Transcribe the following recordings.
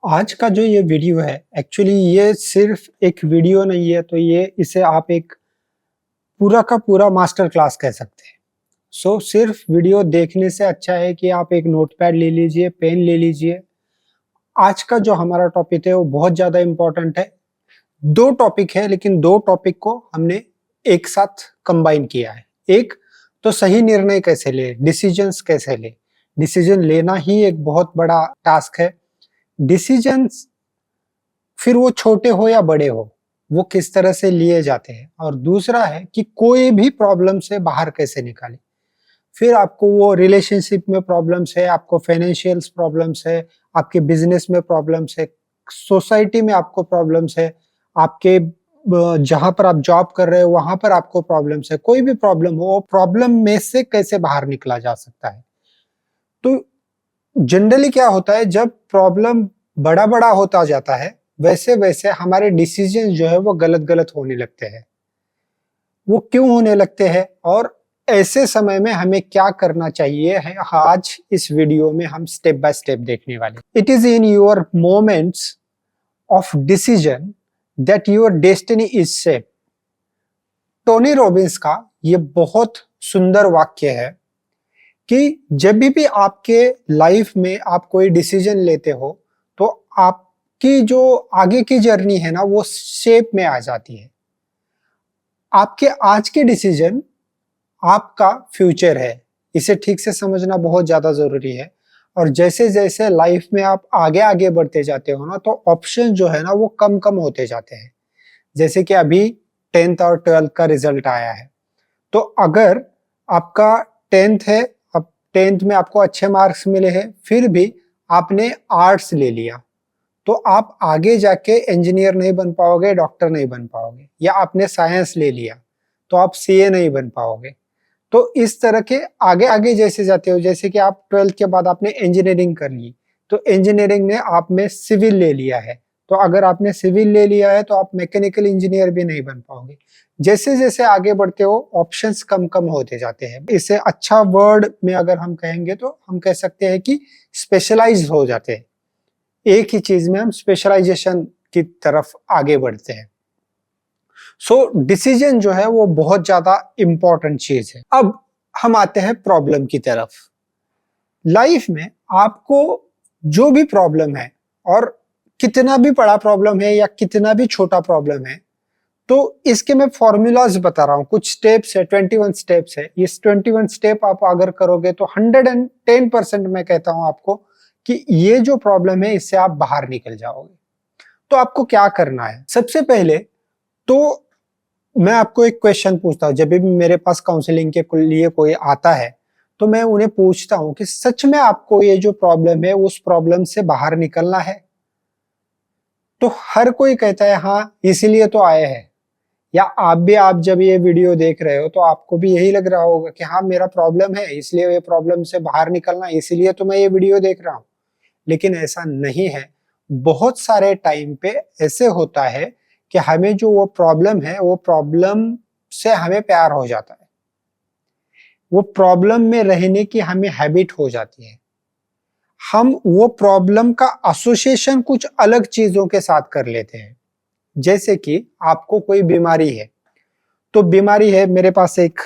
आज का जो ये वीडियो है एक्चुअली ये सिर्फ एक वीडियो नहीं है, तो ये इसे आप एक पूरा का पूरा मास्टर क्लास कह सकते हैं। सिर्फ वीडियो देखने से अच्छा है कि आप एक नोटपैड ले लीजिए, पेन ले लीजिए। आज का जो हमारा टॉपिक है वो बहुत ज़्यादा इम्पोर्टेंट है। 2 टॉपिक है, लेकिन 2 टॉपिक को हमने एक साथ कंबाइन किया है। एक तो सही निर्णय कैसे लें, डिसीजंस कैसे लें। डिसीजन लेना ही एक बहुत बड़ा टास्क है। डिसीजंस फिर वो छोटे हो या बड़े हो, वो किस तरह से लिए जाते हैं। और दूसरा है कि कोई भी प्रॉब्लम से बाहर कैसे निकालें। फिर आपको वो रिलेशनशिप में प्रॉब्लम्स है, आपको फाइनेंशियल्स प्रॉब्लम्स है, आपके बिजनेस में प्रॉब्लम्स है, सोसाइटी में आपको प्रॉब्लम्स है, आपके जहां पर आप जॉब कर रहे हो वहां पर आपको प्रॉब्लम्स है। कोई भी प्रॉब्लम हो, वो प्रॉब्लम में से कैसे बाहर निकला जा सकता है। तो जनरली क्या होता है, जब प्रॉब्लम बड़ा बड़ा होता जाता है वैसे वैसे हमारे डिसीजन जो है वो गलत गलत होने लगते हैं। वो क्यों होने लगते हैं और ऐसे समय में हमें क्या करना चाहिए है, आज इस वीडियो में हम स्टेप बाय स्टेप देखने वाले। It is in your moments of decision that your destiny is set. Tony Robbins का ये बहुत सुंदर वाक्य है कि जब भी आपके लाइफ में आप कोई डिसीजन लेते हो तो आपकी जो आगे की जर्नी है ना वो शेप में आ जाती है। आपके आज के डिसीजन आपका फ्यूचर है, इसे ठीक से समझना बहुत ज्यादा जरूरी है। और जैसे जैसे लाइफ में आप आगे आगे बढ़ते जाते हो ना, तो ऑप्शन जो है ना वो कम कम होते जाते हैं। जैसे कि अभी 10th और 12th का रिजल्ट आया है, तो अगर आपका 10th है, अब 10th में आपको अच्छे मार्क्स मिले हैं, फिर भी आपने आर्ट्स ले लिया, तो आप आगे जाके इंजीनियर नहीं बन पाओगे, डॉक्टर नहीं बन पाओगे। या आपने साइंस ले लिया तो आप सीए नहीं बन पाओगे। तो इस तरह के आगे आगे जैसे जाते हो, जैसे कि आप 12th के बाद आपने इंजीनियरिंग कर ली, तो इंजीनियरिंग ने आप में सिविल ले लिया है, तो अगर आपने सिविल ले लिया है तो आप मैकेनिकल इंजीनियर भी नहीं बन पाओगे। जैसे जैसे आगे बढ़ते हो ऑप्शंस कम कम होते जाते हैं। इसे अच्छा वर्ड में अगर हम कहेंगे तो हम कह सकते हैं कि स्पेशलाइज हो जाते हैं। एक ही चीज में हम स्पेशलाइजेशन की तरफ आगे बढ़ते हैं। डिसीजन जो है वो बहुत ज्यादा इंपॉर्टेंट चीज है। अब हम आते हैं प्रॉब्लम की तरफ। लाइफ में आपको जो भी प्रॉब्लम है, और कितना भी बड़ा प्रॉब्लम है या कितना भी छोटा प्रॉब्लम है, तो इसके मैं फॉर्मूलाज बता रहा हूं, कुछ स्टेप्स है, 21 स्टेप्स है। इस 21 स्टेप आप अगर करोगे तो 110% मैं कहता हूं आपको कि ये जो प्रॉब्लम है इससे आप बाहर निकल जाओगे। तो आपको क्या करना है, सबसे पहले तो मैं आपको एक क्वेश्चन पूछता हूँ। जब भी मेरे पास काउंसलिंग के लिए कोई आता है तो मैं उन्हें पूछता हूँ कि सच में आपको ये जो प्रॉब्लम है उस प्रॉब्लम से बाहर निकलना है। तो हर कोई कहता है हाँ, इसीलिए तो आए हैं। या आप जब ये वीडियो देख रहे हो तो आपको भी यही लग रहा होगा कि हाँ, मेरा प्रॉब्लम है, इसलिए ये प्रॉब्लम से बाहर निकलना, इसीलिए तो मैं ये वीडियो देख रहा हूँ। लेकिन ऐसा नहीं है। बहुत सारे टाइम पे ऐसे होता है कि हमें जो वो प्रॉब्लम है, वो प्रॉब्लम से हमें प्यार हो जाता है। वो प्रॉब्लम में रहने की हमें हैबिट हो जाती है। हम वो प्रॉब्लम का एसोसिएशन कुछ अलग चीजों के साथ कर लेते हैं। जैसे कि आपको कोई बीमारी है, तो बीमारी है, मेरे पास एक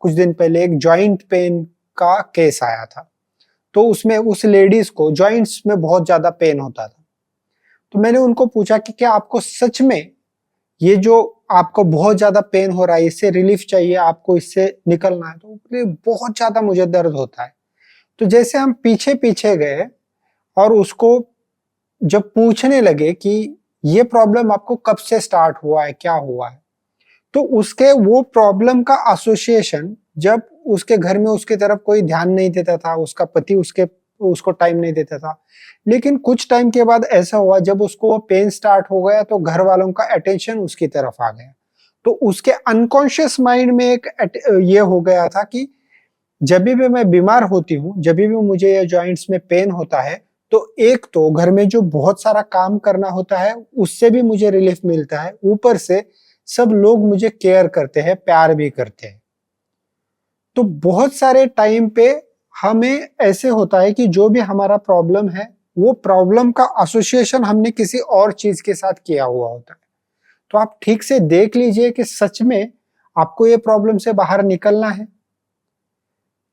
कुछ दिन पहले एक जॉइंट पेन का केस आया था। तो उसमें उस लेडीज को जॉइंट्स में बहुत ज्यादा पेन होता था। तो मैंने उनको पूछा कि क्या आपको सच में ये जो आपको बहुत ज्यादा पेन हो रहा है इससे रिलीफ चाहिए, आपको इससे निकलना है? तो बोले बहुत ज्यादा मुझे दर्द होता है। तो जैसे हम पीछे पीछे गए और उसको जब पूछने लगे कि ये प्रॉब्लम आपको कब से स्टार्ट हुआ है, क्या हुआ है, तो उसके वो प्रॉब्लम का एसोसिएशन, जब उसके घर में उसकी तरफ कोई ध्यान नहीं देता था, उसका पति उसको टाइम नहीं देता था, लेकिन कुछ टाइम के बाद ऐसा हुआ जब उसको वो पेन स्टार्ट हो गया तो घर वालों का अटेंशन उसकी तरफ आ गया। तो उसके अनकॉन्शियस माइंड में ये हो गया था कि जब भी मैं बीमार होती हूँ, जब भी मुझे ये जॉइंट्स में पेन होता है, तो एक तो घर में जो बहुत सारा काम करना होता है उससे भी मुझे रिलीफ मिलता है, ऊपर से सब लोग मुझे केयर करते हैं, प्यार भी करते हैं। तो बहुत सारे टाइम पे हमें ऐसे होता है कि जो भी हमारा प्रॉब्लम है वो प्रॉब्लम का एसोसिएशन हमने किसी और चीज के साथ किया हुआ होता है। तो आप ठीक से देख लीजिए कि सच में आपको ये प्रॉब्लम से बाहर निकलना है।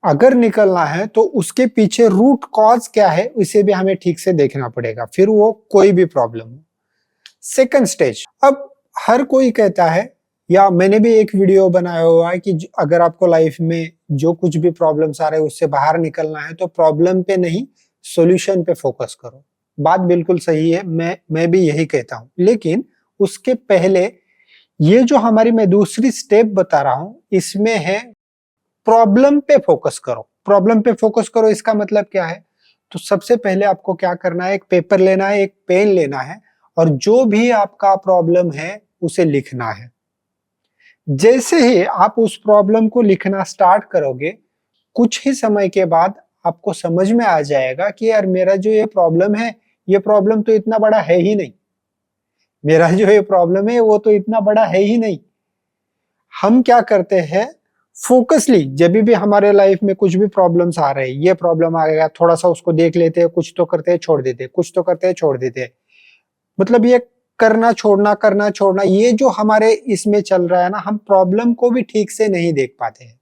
अगर निकलना है तो उसके पीछे रूट कॉज क्या है इसे भी हमें ठीक से देखना पड़ेगा, फिर वो कोई भी प्रॉब्लम हो। सेकंड स्टेज, अब हर कोई कहता है, या मैंने भी एक वीडियो बनाया हुआ है कि अगर आपको लाइफ में जो कुछ भी प्रॉब्लम्स आ रहे हैं उससे बाहर निकलना है तो प्रॉब्लम पे नहीं सॉल्यूशन पे फोकस करो। बात बिल्कुल सही है, मैं भी यही कहता हूं। लेकिन उसके पहले ये जो हमारी मैं दूसरी स्टेप बता रहा हूं इसमें है प्रॉब्लम पे फोकस करो। प्रॉब्लम पे फोकस करो इसका मतलब क्या है? तो सबसे पहले आपको क्या करना है, एक पेपर लेना है, एक पेन लेना है और जो भी आपका प्रॉब्लम है उसे लिखना है। जैसे ही आप उस प्रॉब्लम को लिखना स्टार्ट करोगे, कुछ ही समय के बाद आपको समझ में आ जाएगा कि यार मेरा जो ये प्रॉब्लम है, ये प्रॉब्लम तो इतना बड़ा है ही नहीं। मेरा जो ये प्रॉब्लम है वो तो इतना बड़ा है ही नहीं। हम क्या करते हैं, फोकसली जब भी हमारे लाइफ में कुछ भी प्रॉब्लम्स आ रहे हैं, ये प्रॉब्लम आ गया, थोड़ा सा उसको देख लेते हैं, कुछ तो करते हैं छोड़ देते हैं, कुछ तो करते हैं छोड़ देते हैं। मतलब ये करना छोड़ना ये जो हमारे इसमें चल रहा है ना, हम प्रॉब्लम को भी ठीक से नहीं देख पाते हैं।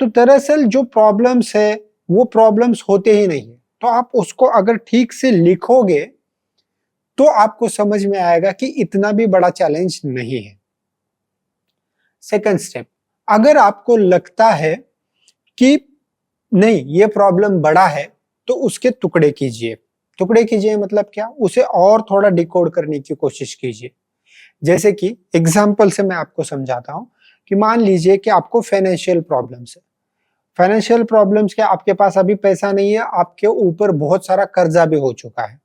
तो दरअसल जो प्रॉब्लम्स है वो प्रॉब्लम्स होते ही नहीं है। तो आप उसको अगर ठीक से लिखोगे तो आपको समझ में आएगा कि इतना भी बड़ा चैलेंज नहीं है। सेकंड स्टेप, अगर आपको लगता है कि नहीं ये प्रॉब्लम बड़ा है तो उसके टुकड़े कीजिए। टुकड़े कीजिए मतलब क्या, उसे और थोड़ा डिकोड करने की कोशिश कीजिए। जैसे कि एग्जाम्पल से मैं आपको समझाता हूं कि मान लीजिए कि आपको फाइनेंशियल प्रॉब्लम्स है। फाइनेंशियल प्रॉब्लम्स क्या, आपके पास अभी पैसा नहीं है, आपके ऊपर बहुत सारा कर्जा भी हो चुका है।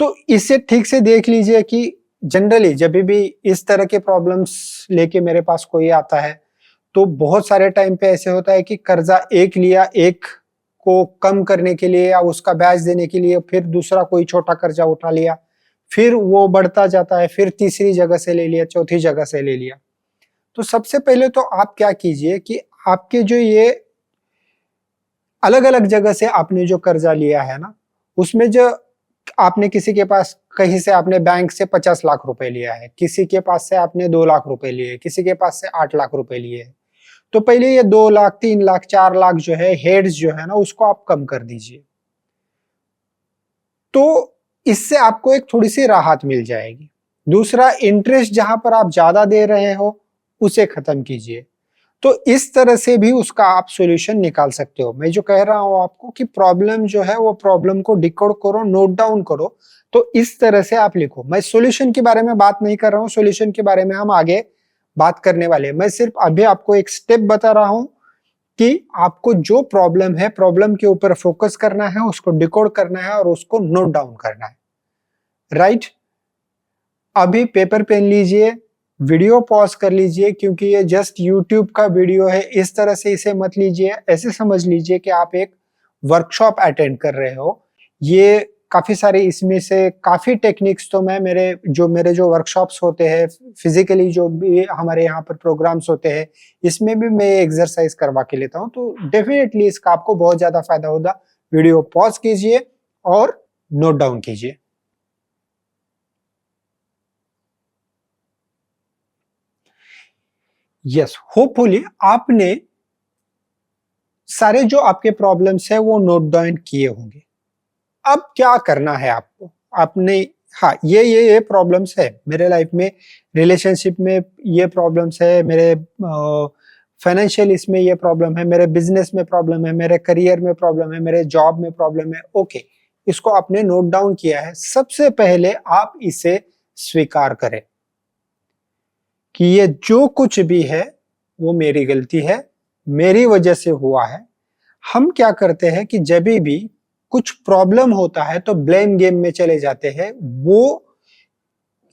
तो इसे ठीक से देख लीजिए कि जनरली जब भी इस तरह के प्रॉब्लम्स लेके मेरे पास कोई आता है तो बहुत सारे टाइम पे ऐसे होता है कि कर्जा एक लिया, एक को कम करने के लिए या उसका ब्याज देने के लिए फिर दूसरा कोई छोटा कर्जा उठा लिया, फिर वो बढ़ता जाता है, फिर तीसरी जगह से ले लिया, चौथी जगह से ले लिया। तो सबसे पहले तो आप क्या कीजिए कि आपके जो ये अलग अलग जगह से आपने जो कर्जा लिया है ना, उसमें जो आपने किसी के पास कहीं से आपने बैंक से 50 लाख रुपए लिया है, किसी के पास से आपने 2 लाख रुपए लिए, किसी के पास से 8 लाख रुपए लिए। तो पहले ये 2 लाख, 3 लाख, 4 लाख जो है हेड्स जो है ना उसको आप कम कर दीजिए। तो इससे आपको एक थोड़ी सी राहत मिल जाएगी। दूसरा, इंटरेस्ट जहां पर आप ज्यादा दे रहे हो उसे खत्म कीजिए। तो इस तरह से भी उसका आप सॉल्यूशन निकाल सकते हो। मैं जो कह रहा हूं आपको कि प्रॉब्लम जो है वो प्रॉब्लम को डिकोड करो, नोट डाउन करो। तो इस तरह से आप लिखो। मैं सॉल्यूशन के बारे में बात नहीं कर रहा हूं, सॉल्यूशन के बारे में हम आगे बात करने वाले हैं। मैं सिर्फ अभी आपको एक स्टेप बता रहा हूं कि आपको जो प्रॉब्लम है, प्रॉब्लम के ऊपर फोकस करना है, उसको डिकोड करना है और उसको नोट डाउन करना है। राइट? अभी पेपर पेन लीजिए, वीडियो पॉज कर लीजिए, क्योंकि ये जस्ट यूट्यूब का वीडियो है, इस तरह से इसे मत लीजिए। ऐसे समझ लीजिए कि आप एक वर्कशॉप अटेंड कर रहे हो। ये काफी सारे इसमें से काफी टेक्निक्स तो मैं मेरे जो वर्कशॉप्स होते हैं, फिजिकली जो भी हमारे यहाँ पर प्रोग्राम्स होते हैं, इसमें भी मैं एक्सरसाइज करवा के लेता हूँ। तो डेफिनेटली इसका आपको बहुत ज्यादा फायदा होगा। वीडियो पॉज कीजिए और नोट डाउन कीजिए। यस, होपफुली आपने सारे जो आपके प्रॉब्लम्स है वो नोट डाउन किए होंगे। अब क्या करना है आपको, आपने, हाँ ये प्रॉब्लम्स है मेरे लाइफ में, रिलेशनशिप में ये प्रॉब्लम्स है, मेरे फाइनेंशियल इसमें ये प्रॉब्लम है, मेरे बिजनेस में प्रॉब्लम है, मेरे करियर में प्रॉब्लम है, मेरे जॉब में प्रॉब्लम है। ओके, इसको आपने नोट डाउन किया है। सबसे पहले आप इसे स्वीकार करें कि ये जो कुछ भी है वो मेरी गलती है, मेरी वजह से हुआ है। हम क्या करते हैं कि जब भी कुछ प्रॉब्लम होता है तो ब्लेम गेम में चले जाते हैं। वो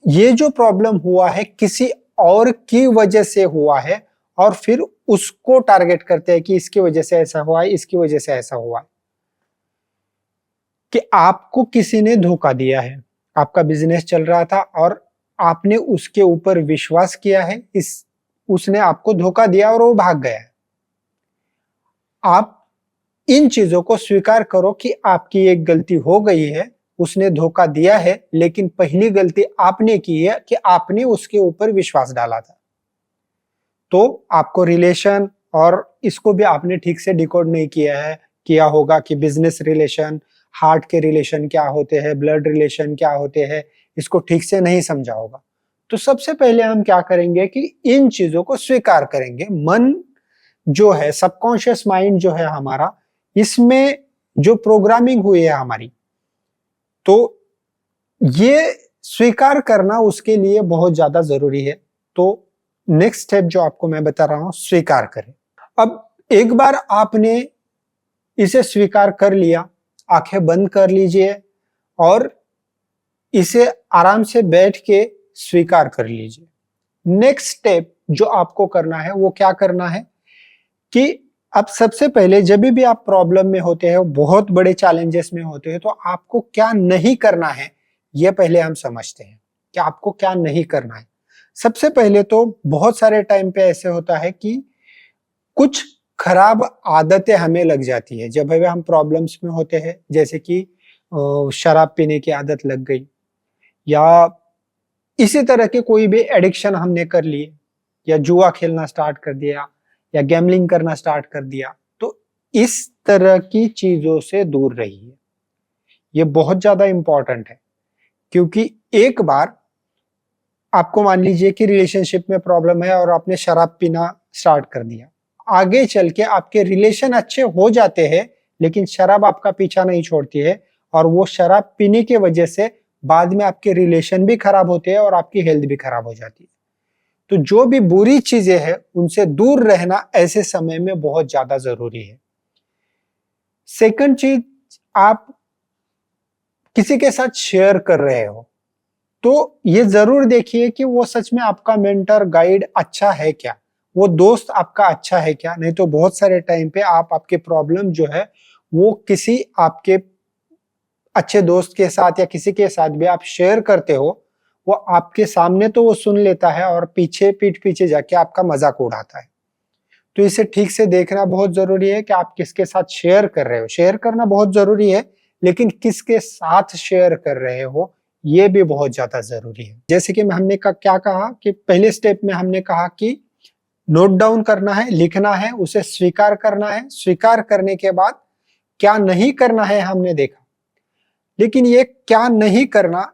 ये जो प्रॉब्लम हुआ है किसी और की वजह से हुआ है और फिर उसको टारगेट करते हैं कि इसकी वजह से ऐसा हुआ है, इसकी वजह से ऐसा हुआ है। कि आपको किसी ने धोखा दिया है, आपका बिजनेस चल रहा था और आपने उसके ऊपर विश्वास किया है, उसने आपको धोखा दिया और वो भाग गया है। आप इन चीजों को स्वीकार करो कि आपकी एक गलती हो गई है, उसने धोखा दिया है, लेकिन पहली गलती आपने की है कि आपने उसके ऊपर विश्वास डाला था। तो आपको रिलेशन और इसको भी आपने ठीक से डिकोड नहीं किया होगा कि बिजनेस रिलेशन, हार्ट के रिलेशन क्या होते हैं, ब्लड रिलेशन क्या होते हैं, इसको ठीक से नहीं समझा होगा। तो सबसे पहले हम क्या करेंगे कि इन चीजों को स्वीकार करेंगे। मन जो है, सबकॉन्शियस माइंड जो है हमारा, इसमें जो प्रोग्रामिंग हुई है हमारी, तो ये स्वीकार करना उसके लिए बहुत ज्यादा जरूरी है। तो नेक्स्ट स्टेप जो आपको मैं बता रहा हूं, स्वीकार करें। अब एक बार आपने इसे स्वीकार कर लिया, आंखें बंद कर लीजिए और इसे आराम से बैठ के स्वीकार कर लीजिए। नेक्स्ट स्टेप जो आपको करना है वो क्या करना है कि अब सबसे पहले जब भी आप प्रॉब्लम में होते हैं, बहुत बड़े चैलेंजेस में होते हैं, तो आपको क्या नहीं करना है ये पहले हम समझते हैं कि आपको क्या नहीं करना है। सबसे पहले तो बहुत सारे टाइम पे ऐसे होता है कि कुछ खराब आदतें हमें लग जाती है जब हम प्रॉब्लम्स में होते हैं, जैसे कि शराब पीने की आदत लग गई, या इसी तरह के कोई भी एडिक्शन हमने कर लिए, या जुआ खेलना स्टार्ट कर दिया, या गैम्बलिंग करना स्टार्ट कर दिया। तो इस तरह की चीजों से दूर रहिए, ये बहुत ज्यादा इंपॉर्टेंट है। क्योंकि एक बार आपको मान लीजिए कि रिलेशनशिप में प्रॉब्लम है और आपने शराब पीना स्टार्ट कर दिया, आगे चल के आपके रिलेशन अच्छे हो जाते हैं, लेकिन शराब आपका पीछा नहीं छोड़ती है, और वो शराब पीने की वजह से बाद में आपके रिलेशन भी खराब होते हैं और आपकी हेल्थ भी खराब हो जाती है। तो जो भी बुरी चीजें हैं उनसे दूर रहना ऐसे समय में बहुत ज्यादा जरूरी है। सेकंड चीज, आप किसी के साथ शेयर कर रहे हो तो ये जरूर देखिए कि वो सच में आपका मेंटर गाइड अच्छा है क्या, वो दोस्त आपका अच्छा है क्या। नहीं तो बहुत सारे टाइम पे आप आपके प्रॉब्लम जो है वो किसी आपके अच्छे दोस्त के साथ या किसी के साथ भी आप शेयर करते हो, वो आपके सामने तो वो सुन लेता है और पीठ पीछे जाके आपका मजाक उड़ाता है। तो इसे ठीक से देखना बहुत जरूरी है कि आप किसके साथ शेयर कर रहे हो। शेयर करना बहुत जरूरी है, लेकिन किसके साथ शेयर कर रहे हो ये भी बहुत ज्यादा जरूरी है। जैसे कि हमने क्या कहा कि पहले स्टेप में हमने कहा कि नोट डाउन करना है, लिखना है, उसे स्वीकार करना है। स्वीकार करने के बाद क्या नहीं करना है हमने देखा, लेकिन ये क्या नहीं करना,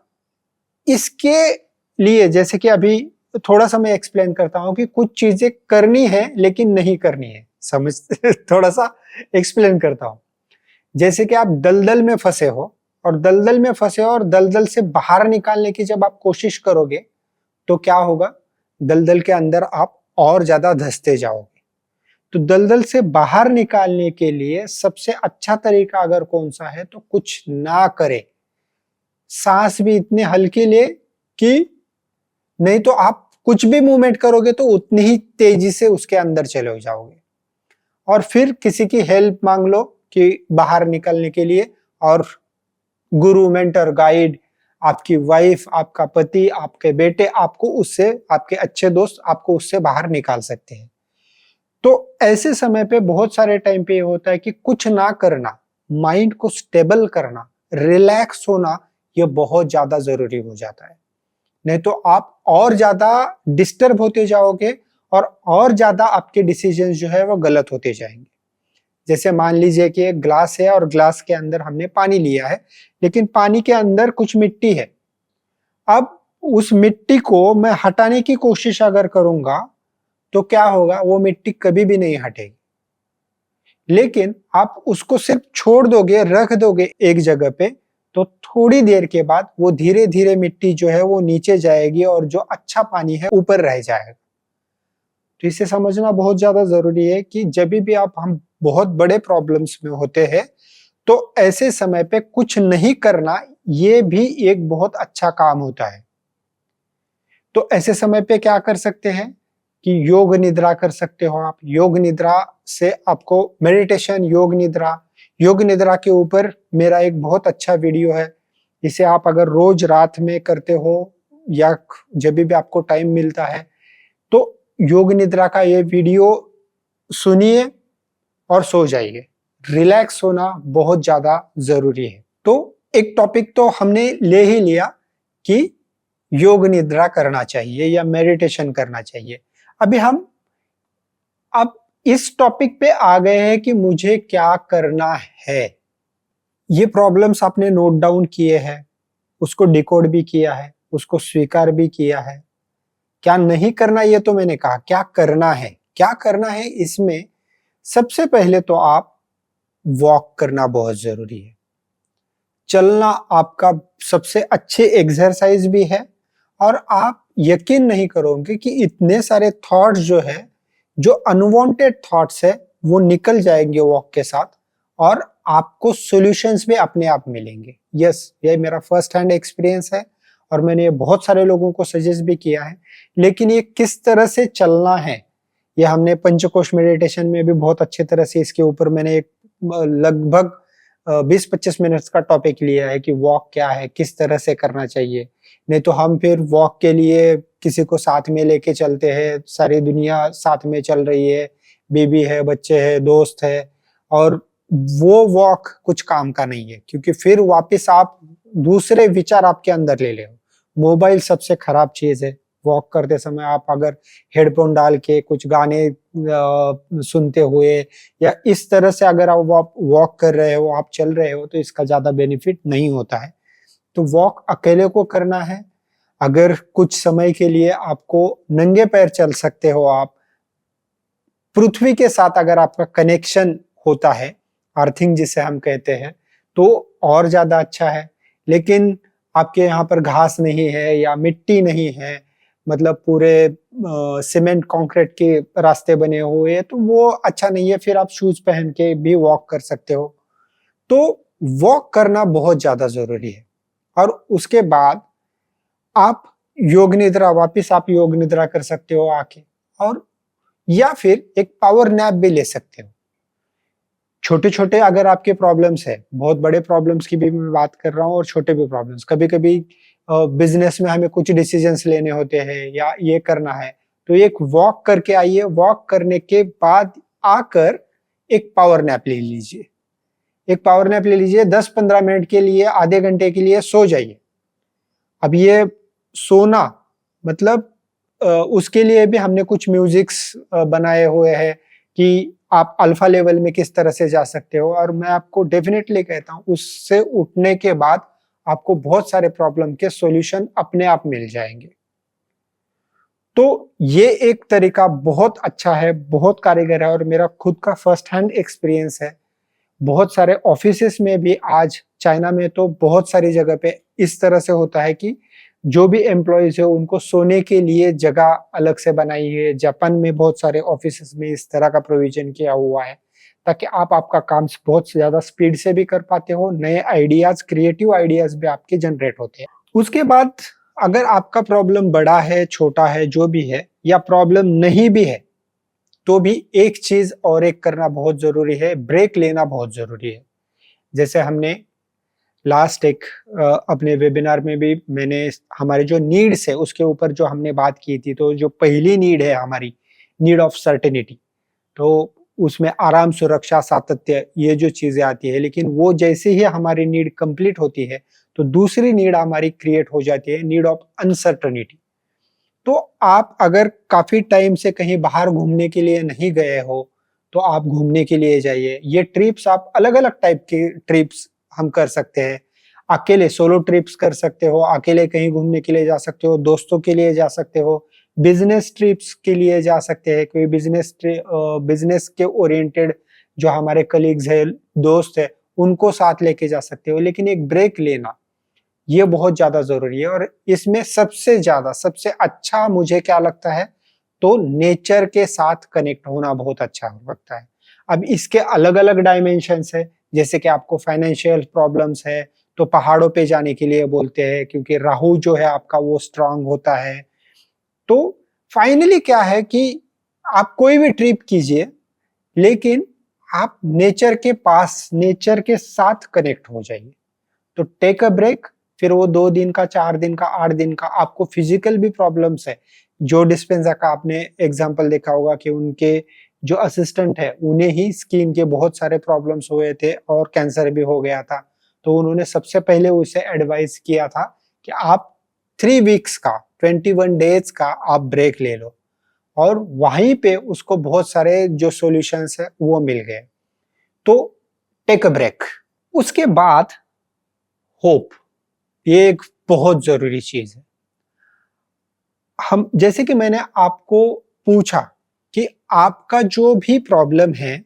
इसके लिए जैसे कि अभी थोड़ा सा मैं एक्सप्लेन करता हूं कि कुछ चीजें करनी है लेकिन नहीं करनी है। समझ थोड़ा सा एक्सप्लेन करता हूं। जैसे कि आप दलदल में फंसे हो और दलदल से बाहर निकालने की जब आप कोशिश करोगे तो क्या होगा, दलदल के अंदर आप और ज्यादा धंसते जाओगे। तो दलदल से बाहर निकालने के लिए सबसे अच्छा तरीका अगर कौन सा है तो कुछ ना करे, सांस भी इतने हल्के ले कि नहीं तो आप कुछ भी मूवमेंट करोगे तो उतनी ही तेजी से उसके अंदर चले जाओगे। और फिर किसी की हेल्प मांग लो कि बाहर निकलने के लिए, और गुरु, मेंटर, गाइड, आपकी वाइफ, आपका पति, आपके बेटे आपको उससे, आपके अच्छे दोस्त आपको उससे बाहर निकाल सकते हैं। तो ऐसे समय पे बहुत सारे टाइम पे ये होता है कि कुछ ना करना, माइंड को स्टेबल करना, रिलैक्स होना, ये बहुत ज्यादा जरूरी हो जाता है। नहीं तो आप और ज्यादा डिस्टर्ब होते जाओगे और ज्यादा आपके डिसीजंस जो है वो गलत होते जाएंगे। जैसे मान लीजिए कि एक ग्लास है और ग्लास के अंदर हमने पानी लिया है, लेकिन पानी के अंदर कुछ मिट्टी है। अब उस मिट्टी को मैं हटाने की कोशिश अगर करूंगा तो क्या होगा, वो मिट्टी कभी भी नहीं हटेगी। लेकिन आप उसको सिर्फ छोड़ दोगे, रख दोगे एक जगह पे, तो थोड़ी देर के बाद वो धीरे धीरे मिट्टी जो है वो नीचे जाएगी और जो अच्छा पानी है ऊपर रह जाएगा। तो इसे समझना बहुत ज्यादा जरूरी है कि जब भी हम बहुत बड़े प्रॉब्लम्स में होते हैं तो ऐसे समय पे कुछ नहीं करना ये भी एक बहुत अच्छा काम होता है। तो ऐसे समय पे क्या कर सकते हैं कि योग निद्रा कर सकते हो आप। योग निद्रा से आपको मेडिटेशन, योग निद्रा के ऊपर मेरा एक बहुत अच्छा वीडियो है। इसे आप अगर रोज रात में करते हो या जब भी आपको टाइम मिलता है तो योग निद्रा का ये वीडियो सुनिए और सो जाइए। रिलैक्स होना बहुत ज़्यादा ज़रूरी है। तो एक टॉपिक तो हमने ले ही लिया कि योग निद्रा करना चाहिए या मेडिटेशन करना चाहिए। अभी हम अब इस टॉपिक पे आ गए हैं कि मुझे क्या करना है। ये प्रॉब्लम्स आपने नोट डाउन किए हैं, उसको डिकोड भी किया है, उसको स्वीकार भी किया है। क्या नहीं करना ये तो मैंने कहा, क्या करना है? क्या करना है इसमें सबसे पहले तो आप वॉक करना बहुत ज़रूरी है। चलना आपका सबसे अच्छे एक्सरसाइज भी है और आप यकीन नहीं करोगे कि इतने सारे थॉट्स जो है, जो अनवांटेड थॉट्स है, वो निकल जाएंगे वॉक के साथ और आपको सॉल्यूशंस भी अपने आप मिलेंगे। यस, ये मेरा फर्स्ट हैंड एक्सपीरियंस है और मैंने ये बहुत सारे लोगों को सजेस्ट भी किया है। लेकिन ये किस तरह से चलना है, ये हमने पंचकोश मेडिटेशन में भी बहुत अच्छे तरह से इसके ऊपर मैंने एक लगभग 20-25 मिनट्स का टॉपिक लिया है कि वॉक क्या है, किस तरह से करना चाहिए। नहीं तो हम फिर वॉक के लिए किसी को साथ में लेके चलते हैं, सारी दुनिया साथ में चल रही है, बीवी है, बच्चे हैं, दोस्त है, और वो वॉक कुछ काम का नहीं है, क्योंकि फिर वापस आप दूसरे विचार आपके अंदर ले ले। मोबाइल सबसे खराब चीज है। वॉक करते समय आप अगर हेडफोन डाल के कुछ गाने सुनते हुए या इस तरह से अगर आप वॉक कर रहे हो, आप चल रहे हो, तो इसका ज्यादा बेनिफिट नहीं होता है। तो वॉक अकेले को करना है। अगर कुछ समय के लिए आपको नंगे पैर चल सकते हो, आप पृथ्वी के साथ अगर आपका कनेक्शन होता है, अर्थिंग जिसे हम कहते हैं, तो और ज्यादा अच्छा है। लेकिन आपके यहाँ पर घास नहीं है या मिट्टी नहीं है, मतलब पूरे सीमेंट कंक्रीट के रास्ते बने हुए हैं, तो वो अच्छा नहीं है। फिर आप शूज पहन के भी वॉक कर सकते हो। तो वॉक करना बहुत ज्यादा जरूरी है। और उसके बाद आप योग निद्रा, वापिस आप योग निद्रा कर सकते हो आके, और या फिर एक पावर नैप भी ले सकते हो। छोटे छोटे अगर आपके प्रॉब्लम्स है, बहुत बड़े प्रॉब्लम्स की भी मैं बात कर रहा हूँ और छोटे भी प्रॉब्लम्स, कभी कभी बिजनेस में हमें कुछ डिसीजंस लेने होते हैं या ये करना है, तो एक वॉक करके आइए। वॉक करने के बाद आकर एक पावर नैप ले लीजिए। एक पावर नैप ले लीजिए, 10-15 मिनट के लिए, आधे घंटे के लिए सो जाइए। अब ये सोना मतलब उसके लिए भी हमने कुछ म्यूजिक्स बनाए हुए हैं कि आप अल्फा लेवल में किस तरह से जा सकते हो। और मैं आपको डेफिनेटली कहता हूँ, उससे उठने के बाद आपको बहुत सारे प्रॉब्लम के सॉल्यूशन अपने आप मिल जाएंगे। तो ये एक तरीका बहुत अच्छा है, बहुत कारगर है और मेरा खुद का फर्स्ट हैंड एक्सपीरियंस है। बहुत सारे ऑफिसेस में भी आज चाइना में तो बहुत सारी जगह पे इस तरह से होता है कि जो भी एम्प्लॉयज है उनको सोने के लिए जगह अलग से बनाई है। जापान में बहुत सारे ऑफिसेस में इस तरह का प्रोविजन किया हुआ है, ताकि आप आपका काम बहुत ज्यादा स्पीड से भी कर पाते हो। नए आइडियाज, क्रिएटिव आइडियाज भी आपके जनरेट होते हैं। उसके बाद अगर आपका प्रॉब्लम बड़ा है, छोटा है, जो भी है, या प्रॉब्लम नहीं भी है, तो भी एक चीज और एक करना बहुत जरूरी है, ब्रेक लेना बहुत जरूरी है। जैसे हमने लास्ट एक अपने वेबिनार में भी मैंने हमारे जो नीड्स है उसके ऊपर जो हमने बात की थी, तो जो पहली नीड है हमारी, नीड ऑफ सर्टेनिटी, तो उसमें आराम, सुरक्षा, सातत्य, ये जो चीजें आती है। लेकिन वो जैसे ही हमारी नीड कंप्लीट होती है, तो दूसरी नीड हमारी क्रिएट हो जाती है, नीड ऑफ अनसर्टेनिटी। तो आप अगर काफी टाइम से कहीं बाहर घूमने के लिए नहीं गए हो, तो आप घूमने के लिए जाइए। ये ट्रिप्स आप अलग अलग टाइप की ट्रिप्स हम कर सकते हैं। अकेले सोलो ट्रिप्स कर सकते हो, अकेले कहीं घूमने के लिए जा सकते हो, दोस्तों के लिए जा सकते हो, बिजनेस ट्रिप्स के लिए जा सकते हैं। कोई बिजनेस के ओरिएंटेड जो हमारे कलीग्स है, दोस्त है, उनको साथ लेके जा सकते हो। लेकिन एक ब्रेक लेना ये बहुत ज्यादा जरूरी है। और इसमें सबसे ज्यादा, सबसे अच्छा मुझे क्या लगता है, तो नेचर के साथ कनेक्ट होना बहुत अच्छा लगता है। अब इसके अलग अलग डायमेंशंस है। जैसे कि आपको फाइनेंशियल प्रॉब्लम्स है, तो पहाड़ों पे जाने के लिए बोलते हैं, क्योंकि राहु जो है आपका वो स्ट्रांग होता है। तो फाइनली क्या है कि आप कोई भी ट्रिप कीजिए, लेकिन आप नेचर के पास, नेचर के साथ कनेक्ट हो जाइए। तो टेक अ ब्रेक। फिर वो 2 दिन का, 4 दिन का, 8 दिन का, आपको फिजिकल भी प्रॉब्लम्स है। जो डिस्पेंजा का आपने एग्जांपल देखा होगा कि उनके जो असिस्टेंट है उन्हें ही स्किन के बहुत सारे प्रॉब्लम्स हुए थे और कैंसर भी हो गया था। तो उन्होंने सबसे पहले उसे एडवाइस किया था कि आप 3 वीक्स का 21 डेज का आप ब्रेक ले लो, और वहीं पे उसको बहुत सारे जो सॉल्यूशंस है वो मिल गए। तो टेक अ ब्रेक। उसके बाद होप, ये एक बहुत जरूरी चीज है। हम जैसे कि मैंने आपको पूछा कि आपका जो भी प्रॉब्लम है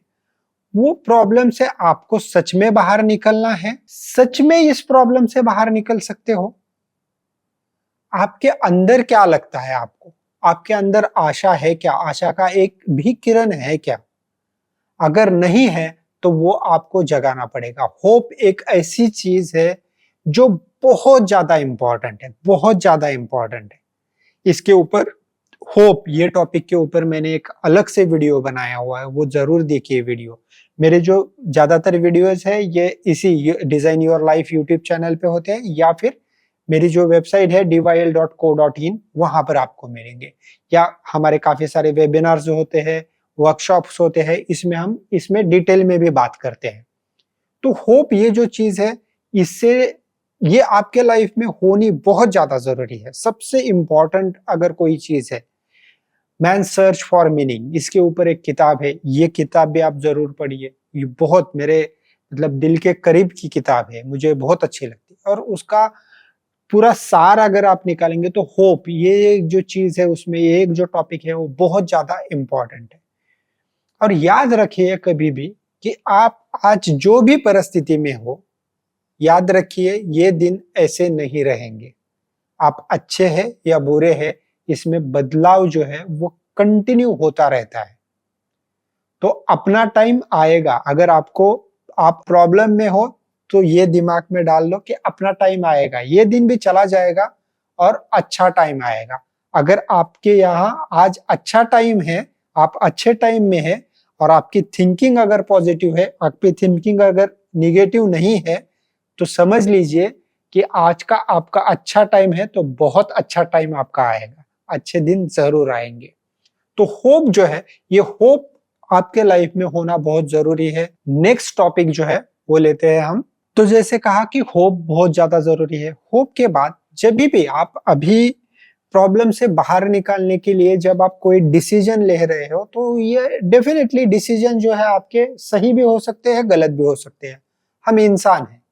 वो प्रॉब्लम से आपको सच में बाहर निकलना है, सच में इस प्रॉब्लम से बाहर निकल सकते हो? आपके अंदर क्या लगता है आपको? आपके अंदर आशा है क्या? आशा का एक भी किरण है क्या? अगर नहीं है तो वो आपको जगाना पड़ेगा। होप एक ऐसी चीज है जो बहुत ज्यादा इंपॉर्टेंट है, बहुत ज्यादा इंपॉर्टेंट है। इसके ऊपर, होप ये टॉपिक के ऊपर मैंने एक अलग से वीडियो बनाया हुआ है, वो जरूर देखिए वीडियो। मेरे जो ज्यादातर वीडियोस है ये इसी design your life YouTube channel पे होते हैं, या फिर मेरी जो वेबसाइट है dyl.co.in वहां पर आपको मिलेंगे, या हमारे काफी सारे वेबिनार्स जो होते हैं, वर्कशॉप्स होते हैं, इसमें हम इसमें डिटेल में भी बात करते हैं। तो होप ये जो चीज है, इससे ये आपके लाइफ में होनी बहुत ज्यादा जरूरी है। सबसे इंपॉर्टेंट अगर कोई चीज है, मैन सर्च फॉर मीनिंग, इसके ऊपर एक किताब है, ये किताब भी आप जरूर पढ़िए। ये बहुत मेरे मतलब दिल के करीब की किताब है, मुझे बहुत अच्छी लगती है। और उसका पूरा सार अगर आप निकालेंगे तो होप ये जो चीज है उसमें एक जो टॉपिक है वो बहुत ज्यादा इंपॉर्टेंट है। और याद रखिए कभी भी कि आप आज जो भी परिस्थिति में हो, याद रखिए ये दिन ऐसे नहीं रहेंगे। आप अच्छे हैं या बुरे हैं, इसमें बदलाव जो है वो कंटिन्यू होता रहता है। तो अपना टाइम आएगा। अगर आपको आप प्रॉब्लम में हो तो ये दिमाग में डाल लो कि अपना टाइम आएगा, ये दिन भी चला जाएगा और अच्छा टाइम आएगा। अगर आपके यहाँ आज अच्छा टाइम है, आप अच्छे टाइम में है, और आपकी थिंकिंग अगर पॉजिटिव है, आपकी थिंकिंग अगर निगेटिव नहीं है, तो समझ लीजिए कि आज का आपका अच्छा टाइम है, तो बहुत अच्छा टाइम आपका आएगा, अच्छे दिन जरूर आएंगे। तो होप जो है, ये होप आपके लाइफ में होना बहुत जरूरी है। नेक्स्ट टॉपिक जो है वो लेते हैं हम। तो जैसे कहा कि होप बहुत ज्यादा जरूरी है। होप के बाद जब भी आप अभी प्रॉब्लम से बाहर निकालने के लिए जब आप कोई डिसीजन ले रहे हो, तो ये डेफिनेटली डिसीजन जो है आपके सही भी हो सकते हैं, गलत भी हो सकते हैं। हम इंसान हैं,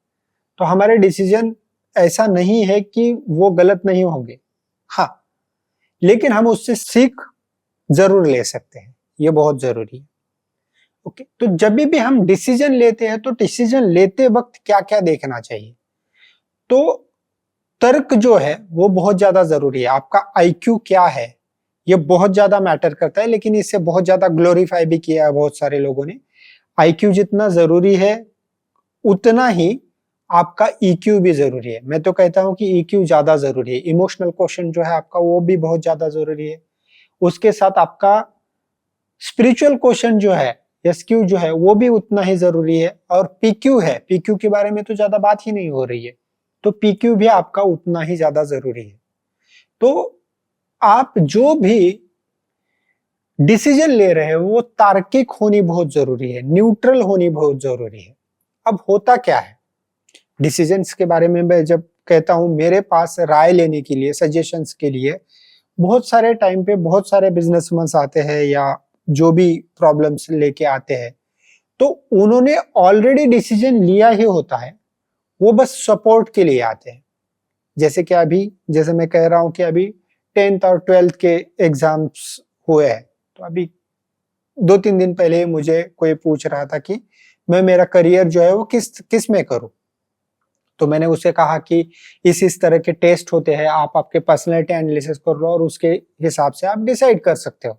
तो हमारे डिसीजन ऐसा नहीं है कि वो गलत नहीं होंगे, हाँ, लेकिन हम उससे सीख जरूर ले सकते हैं, ये बहुत जरूरी है। ओके, तो जब भी हम डिसीजन लेते हैं तो डिसीजन लेते वक्त क्या क्या देखना चाहिए? तो तर्क जो है वो बहुत ज्यादा जरूरी है। आपका आईक्यू क्या है, ये बहुत ज्यादा मैटर करता है, लेकिन इसे बहुत ज्यादा ग्लोरीफाई भी किया है बहुत सारे लोगों ने। आईक्यू जितना जरूरी है उतना ही आपका ईक्यू भी जरूरी है। मैं तो कहता हूं कि ईक्यू ज्यादा जरूरी है। इमोशनल क्वेश्चन जो है आपका वो भी बहुत ज्यादा जरूरी है। उसके साथ आपका स्पिरिचुअल क्वेश्चन जो है, एसक्यू जो है, वो भी उतना ही जरूरी है। और पीक्यू है, पीक्यू के बारे में तो ज्यादा बात ही नहीं हो रही है, तो पीक्यू भी आपका उतना ही ज्यादा जरूरी है। तो आप जो भी डिसीजन ले रहे हो वो तार्किक होनी बहुत जरूरी है, न्यूट्रल होनी बहुत जरूरी है। अब होता क्या है, डिसीजंस के बारे में मैं जब कहता हूं, मेरे पास राय लेने के लिए, सजेशंस के लिए बहुत सारे टाइम पे बहुत सारे बिजनेसमैन आते हैं या जो भी प्रॉब्लम्स लेके आते हैं, तो उन्होंने ऑलरेडी डिसीजन लिया ही होता है, वो बस सपोर्ट के लिए आते हैं। जैसे कि अभी, जैसे मैं कह रहा हूं कि अभी 10th और 12th के एग्जाम्स हुए हैं, तो अभी 2-3 दिन पहले मुझे कोई पूछ रहा था कि मैं मेरा करियर जो है वो किस में करूं। तो मैंने उसे कहा कि इस तरह के टेस्ट होते हैं, आप आपके पर्सनैलिटी एनालिसिस कर लो और उसके हिसाब से आप डिसाइड कर सकते हो।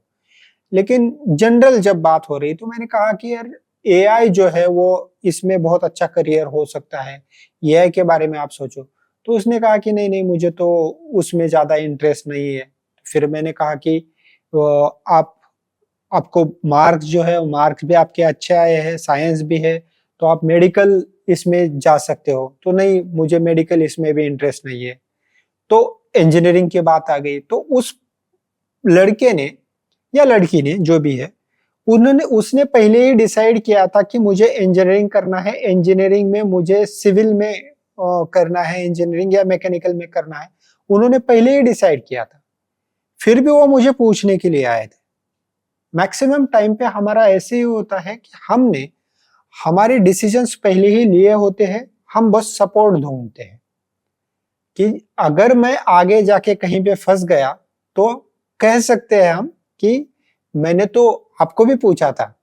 लेकिन जनरल जब बात हो रही, तो मैंने कहा कि यार एआई जो है वो इसमें बहुत अच्छा करियर हो सकता है, एआई के बारे में आप सोचो। तो उसने कहा कि नहीं नहीं, मुझे तो उसमें ज्यादा इंटरेस्ट नहीं है। फिर मैंने कहा कि आप आपको मार्क्स जो है, मार्क्स भी आपके अच्छे आए हैं, साइंस भी है, तो आप मेडिकल इसमें जा सकते हो। तो नहीं, मुझे मेडिकल इसमें भी इंटरेस्ट नहीं है। तो इंजीनियरिंग की बात आ गई, तो उस लड़के ने या लड़की ने जो भी है, उसने पहले ही डिसाइड किया था कि मुझे इंजीनियरिंग करना है, इंजीनियरिंग में मुझे सिविल में करना है, इंजीनियरिंग या मैकेनिकल में करना है, उन्होंने पहले ही डिसाइड किया था। फिर भी वो मुझे पूछने के लिए आए थे। मैक्सिमम टाइम पे हमारा ऐसे ही होता है कि हमने हमारे डिसीजंस पहले ही लिए होते हैं, हम बस सपोर्ट ढूंढते हैं कि अगर मैं आगे जाके कहीं पे फंस गया तो कह सकते हैं हम कि मैंने तो आपको भी पूछा था।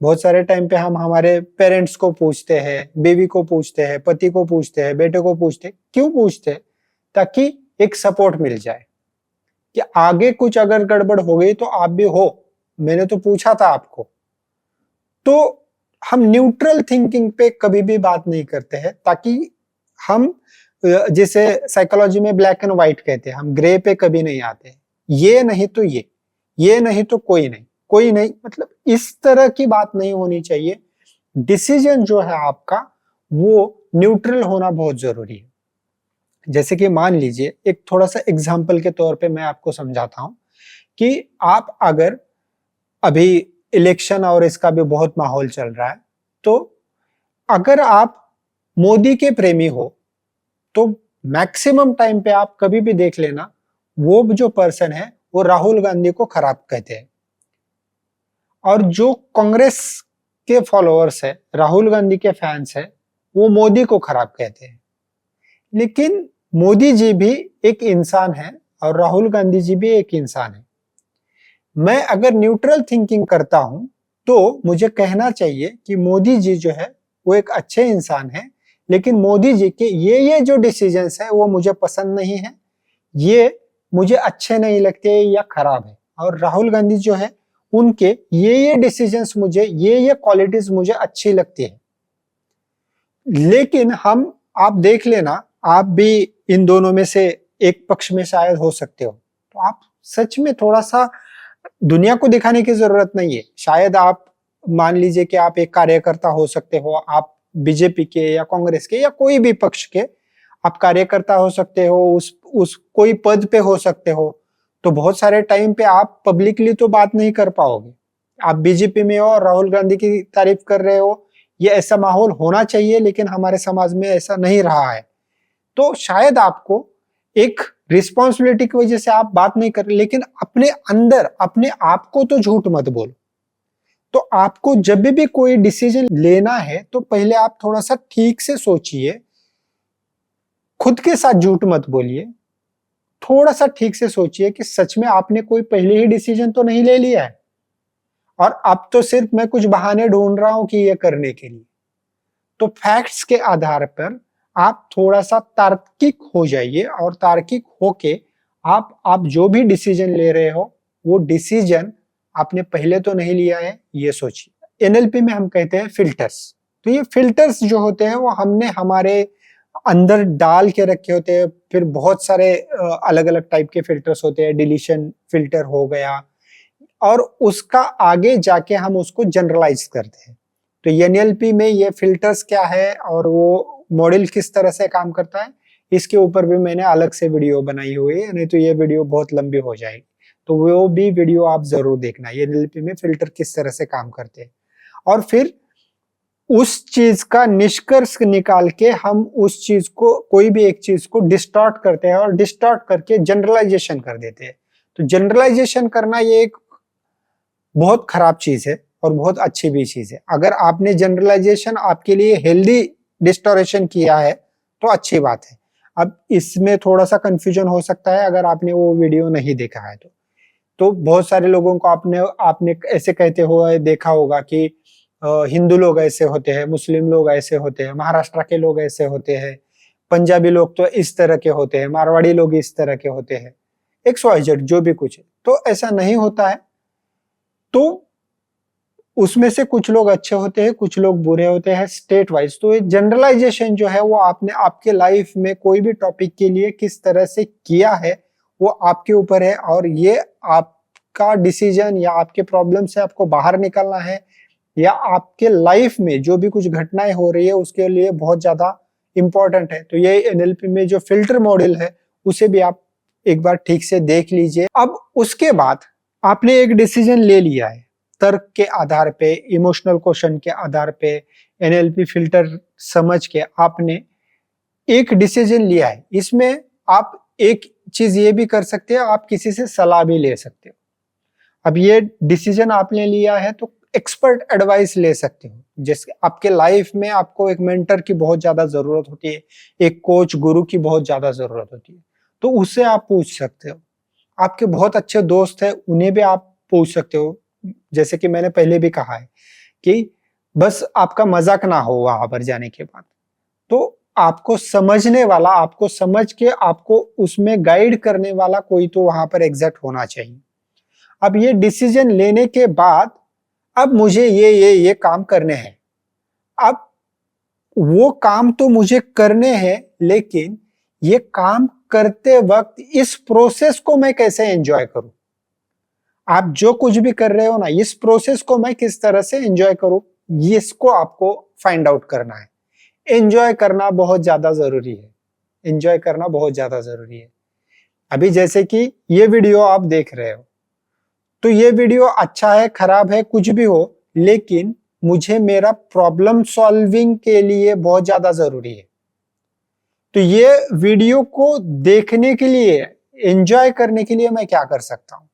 बहुत सारे टाइम पे हम हमारे पेरेंट्स को पूछते हैं, बीवी को पूछते हैं, पति को पूछते हैं, बेटे को पूछते हैं। क्यों पूछते हैं? ताकि एक सपोर्ट मिल जाए कि आगे कुछ अगर गड़बड़ हो गई तो आप भी हो, मैंने तो पूछा था आपको। तो हम न्यूट्रल थिंकिंग पे कभी भी बात नहीं करते हैं, ताकि हम जिसे साइकोलॉजी में ब्लैक एंड व्हाइट कहते हैं, हम ग्रे पे कभी नहीं आते। ये नहीं तो ये नहीं तो कोई नहीं, कोई नहीं, मतलब इस तरह की बात नहीं होनी चाहिए। डिसीजन जो है आपका वो न्यूट्रल होना बहुत जरूरी है। जैसे कि मान लीजिए, एक थोड़ा सा एग्जाम्पल के तौर पे मैं आपको समझाता हूं कि आप अगर अभी इलेक्शन और इसका भी बहुत माहौल चल रहा है, तो अगर आप मोदी के प्रेमी हो तो मैक्सिमम टाइम पे आप कभी भी देख लेना, वो जो पर्सन है वो राहुल गांधी को खराब कहते हैं, और जो कांग्रेस के फॉलोअर्स है, राहुल गांधी के फैंस है, वो मोदी को खराब कहते हैं। लेकिन मोदी जी भी एक इंसान है और राहुल गांधी जी भी एक इंसान है। मैं अगर न्यूट्रल थिंकिंग करता हूं तो मुझे कहना चाहिए कि मोदी जी जो है वो एक अच्छे इंसान है, लेकिन मोदी जी के ये जो डिसीजंस है वो मुझे पसंद नहीं है, ये मुझे अच्छे नहीं लगते या खराब है। और राहुल गांधी जो है उनके ये डिसीजंस मुझे, ये क्वालिटीज मुझे अच्छी लगती है। लेकिन आप देख लेना, आप भी इन दोनों में से एक पक्ष में शायद हो सकते हो, तो आप सच में थोड़ा सा, दुनिया को दिखाने की जरूरत नहीं है। शायद आप मान लीजिए कि आप एक कार्यकर्ता हो सकते हो, आप बीजेपी के या कांग्रेस के या कोई भी पक्ष के आप कार्यकर्ता हो सकते हो, उस कोई पद पे हो सकते हो। तो बहुत सारे टाइम पे आप पब्लिकली तो बात नहीं कर पाओगे। आप बीजेपी में हो और राहुल गांधी की तारीफ कर रहे हो, ये ऐसा माहौल होना चाहिए, लेकिन हमारे समाज में ऐसा नहीं रहा है। तो शायद आपको एक रिस्पॉन्सिबिलिटी की वजह से आप बात नहीं कर रहे, लेकिन अपने अंदर अपने आप को तो झूठ मत बोलो। तो आपको जब भी कोई डिसीजन लेना है तो पहले आप थोड़ा सा ठीक से सोचिए, खुद के साथ झूठ मत बोलिए, थोड़ा सा ठीक से सोचिए कि सच में आपने कोई पहले ही डिसीजन तो नहीं ले लिया है और अब तो सिर्फ मैं कुछ बहाने ढूंढ रहा हूं कि ये करने के लिए। तो फैक्ट्स के आधार पर आप थोड़ा सा तार्किक हो जाइए, और तार्किक होके आप जो भी डिसीजन ले रहे हो वो डिसीजन आपने पहले तो नहीं लिया है, ये सोचिए। एनएलपी में हम कहते हैं फिल्टर्स। तो ये फिल्टर्स जो होते हैं वो हमने हमारे अंदर डाल के रखे होते हैं। फिर बहुत सारे अलग अलग टाइप के फिल्टर्स होते हैं, डिलीशन फिल्टर हो गया, और उसका आगे जाके हम उसको जनरलाइज करते हैं। तो एनएलपी में ये फिल्टर्स क्या है और वो मॉडल किस तरह से काम करता है, इसके ऊपर भी मैंने अलग से वीडियो बनाई हुई है, नहीं तो ये वीडियो बहुत लंबी हो जाएगी। तो वो भी वीडियो आप जरूर देखना, एनएलपी में फिल्टर किस तरह से काम करते हैं। और फिर उस चीज का निष्कर्ष निकाल के हम उस चीज को, कोई भी एक चीज को डिस्टॉर्ट करते हैं और डिस्टॉर्ट करके जनरलाइजेशन कर देते हैं। तो जनरलाइजेशन करना ये एक बहुत खराब चीज है और बहुत अच्छी भी चीज है। अगर आपने जनरलाइजेशन आपके लिए हेल्दी डिस्टोरेशन किया है तो अच्छी बात है। अब इसमें थोड़ा सा कंफ्यूजन हो सकता है अगर आपने वो वीडियो नहीं देखा है तो बहुत सारे लोगों को आपने ऐसे कहते हुए देखा होगा कि हिंदू लोग ऐसे होते हैं, मुस्लिम लोग ऐसे होते हैं, महाराष्ट्र के लोग ऐसे होते हैं, पंजाबी लोग तो इस तरह के होते हैं, मारवाड़ी लोग इस तरह के होते हैं, XYZ जो भी कुछ है। तो ऐसा नहीं होता है। तो उसमें से कुछ लोग अच्छे होते हैं, कुछ लोग बुरे होते हैं, स्टेट वाइज। तो ये जनरलाइजेशन जो है वो आपने आपके लाइफ में कोई भी टॉपिक के लिए किस तरह से किया है वो आपके ऊपर है, और ये आपका डिसीजन या आपके प्रॉब्लम से आपको बाहर निकलना है, या आपके लाइफ में जो भी कुछ घटनाएं हो रही है उसके लिए बहुत ज्यादा इंपॉर्टेंट है। तो ये एनएलपी में जो फिल्टर मॉडल है उसे भी आप एक बार ठीक से देख लीजिए। अब उसके बाद आपने एक डिसीजन ले लिया है, तर्क के आधार पे, इमोशनल क्वेश्चन के आधार पे, एनएलपी फिल्टर समझ के आपने एक डिसीजन लिया है। इसमें आप एक चीज ये भी कर सकते हो, आप किसी से सलाह भी ले सकते हो। अब ये डिसीजन आपने लिया है तो एक्सपर्ट एडवाइस ले सकते हो। जैसे आपके लाइफ में आपको एक मेंटर की बहुत ज्यादा जरूरत होती है, एक कोच गुरु की बहुत ज्यादा जरूरत होती है, तो उससे आप पूछ सकते हो। आपके बहुत अच्छे दोस्त हैं, उन्हें भी आप पूछ सकते हो। जैसे कि मैंने पहले भी कहा है कि बस आपका मजाक ना हो वहां पर जाने के बाद, तो आपको समझने वाला, आपको समझ के आपको उसमें गाइड करने वाला कोई तो वहां पर एग्जैक्ट होना चाहिए। अब ये डिसीजन लेने के बाद अब मुझे ये काम करने हैं। अब वो काम तो मुझे करने हैं, लेकिन ये काम करते वक्त इस प्रोसेस को मैं कैसे एंजॉय करूं। आप जो कुछ भी कर रहे हो ना, इस प्रोसेस को मैं किस तरह से एंजॉय करूं, इसको आपको फाइंड आउट करना है। एंजॉय करना बहुत ज्यादा जरूरी है। एंजॉय करना बहुत ज्यादा जरूरी है। अभी जैसे कि ये वीडियो आप देख रहे हो, तो ये वीडियो अच्छा है खराब है कुछ भी हो, लेकिन मुझे मेरा प्रॉब्लम सॉल्विंग के लिए बहुत ज्यादा जरूरी है। तो ये वीडियो को देखने के लिए, एंजॉय करने के लिए मैं क्या कर सकता हूं।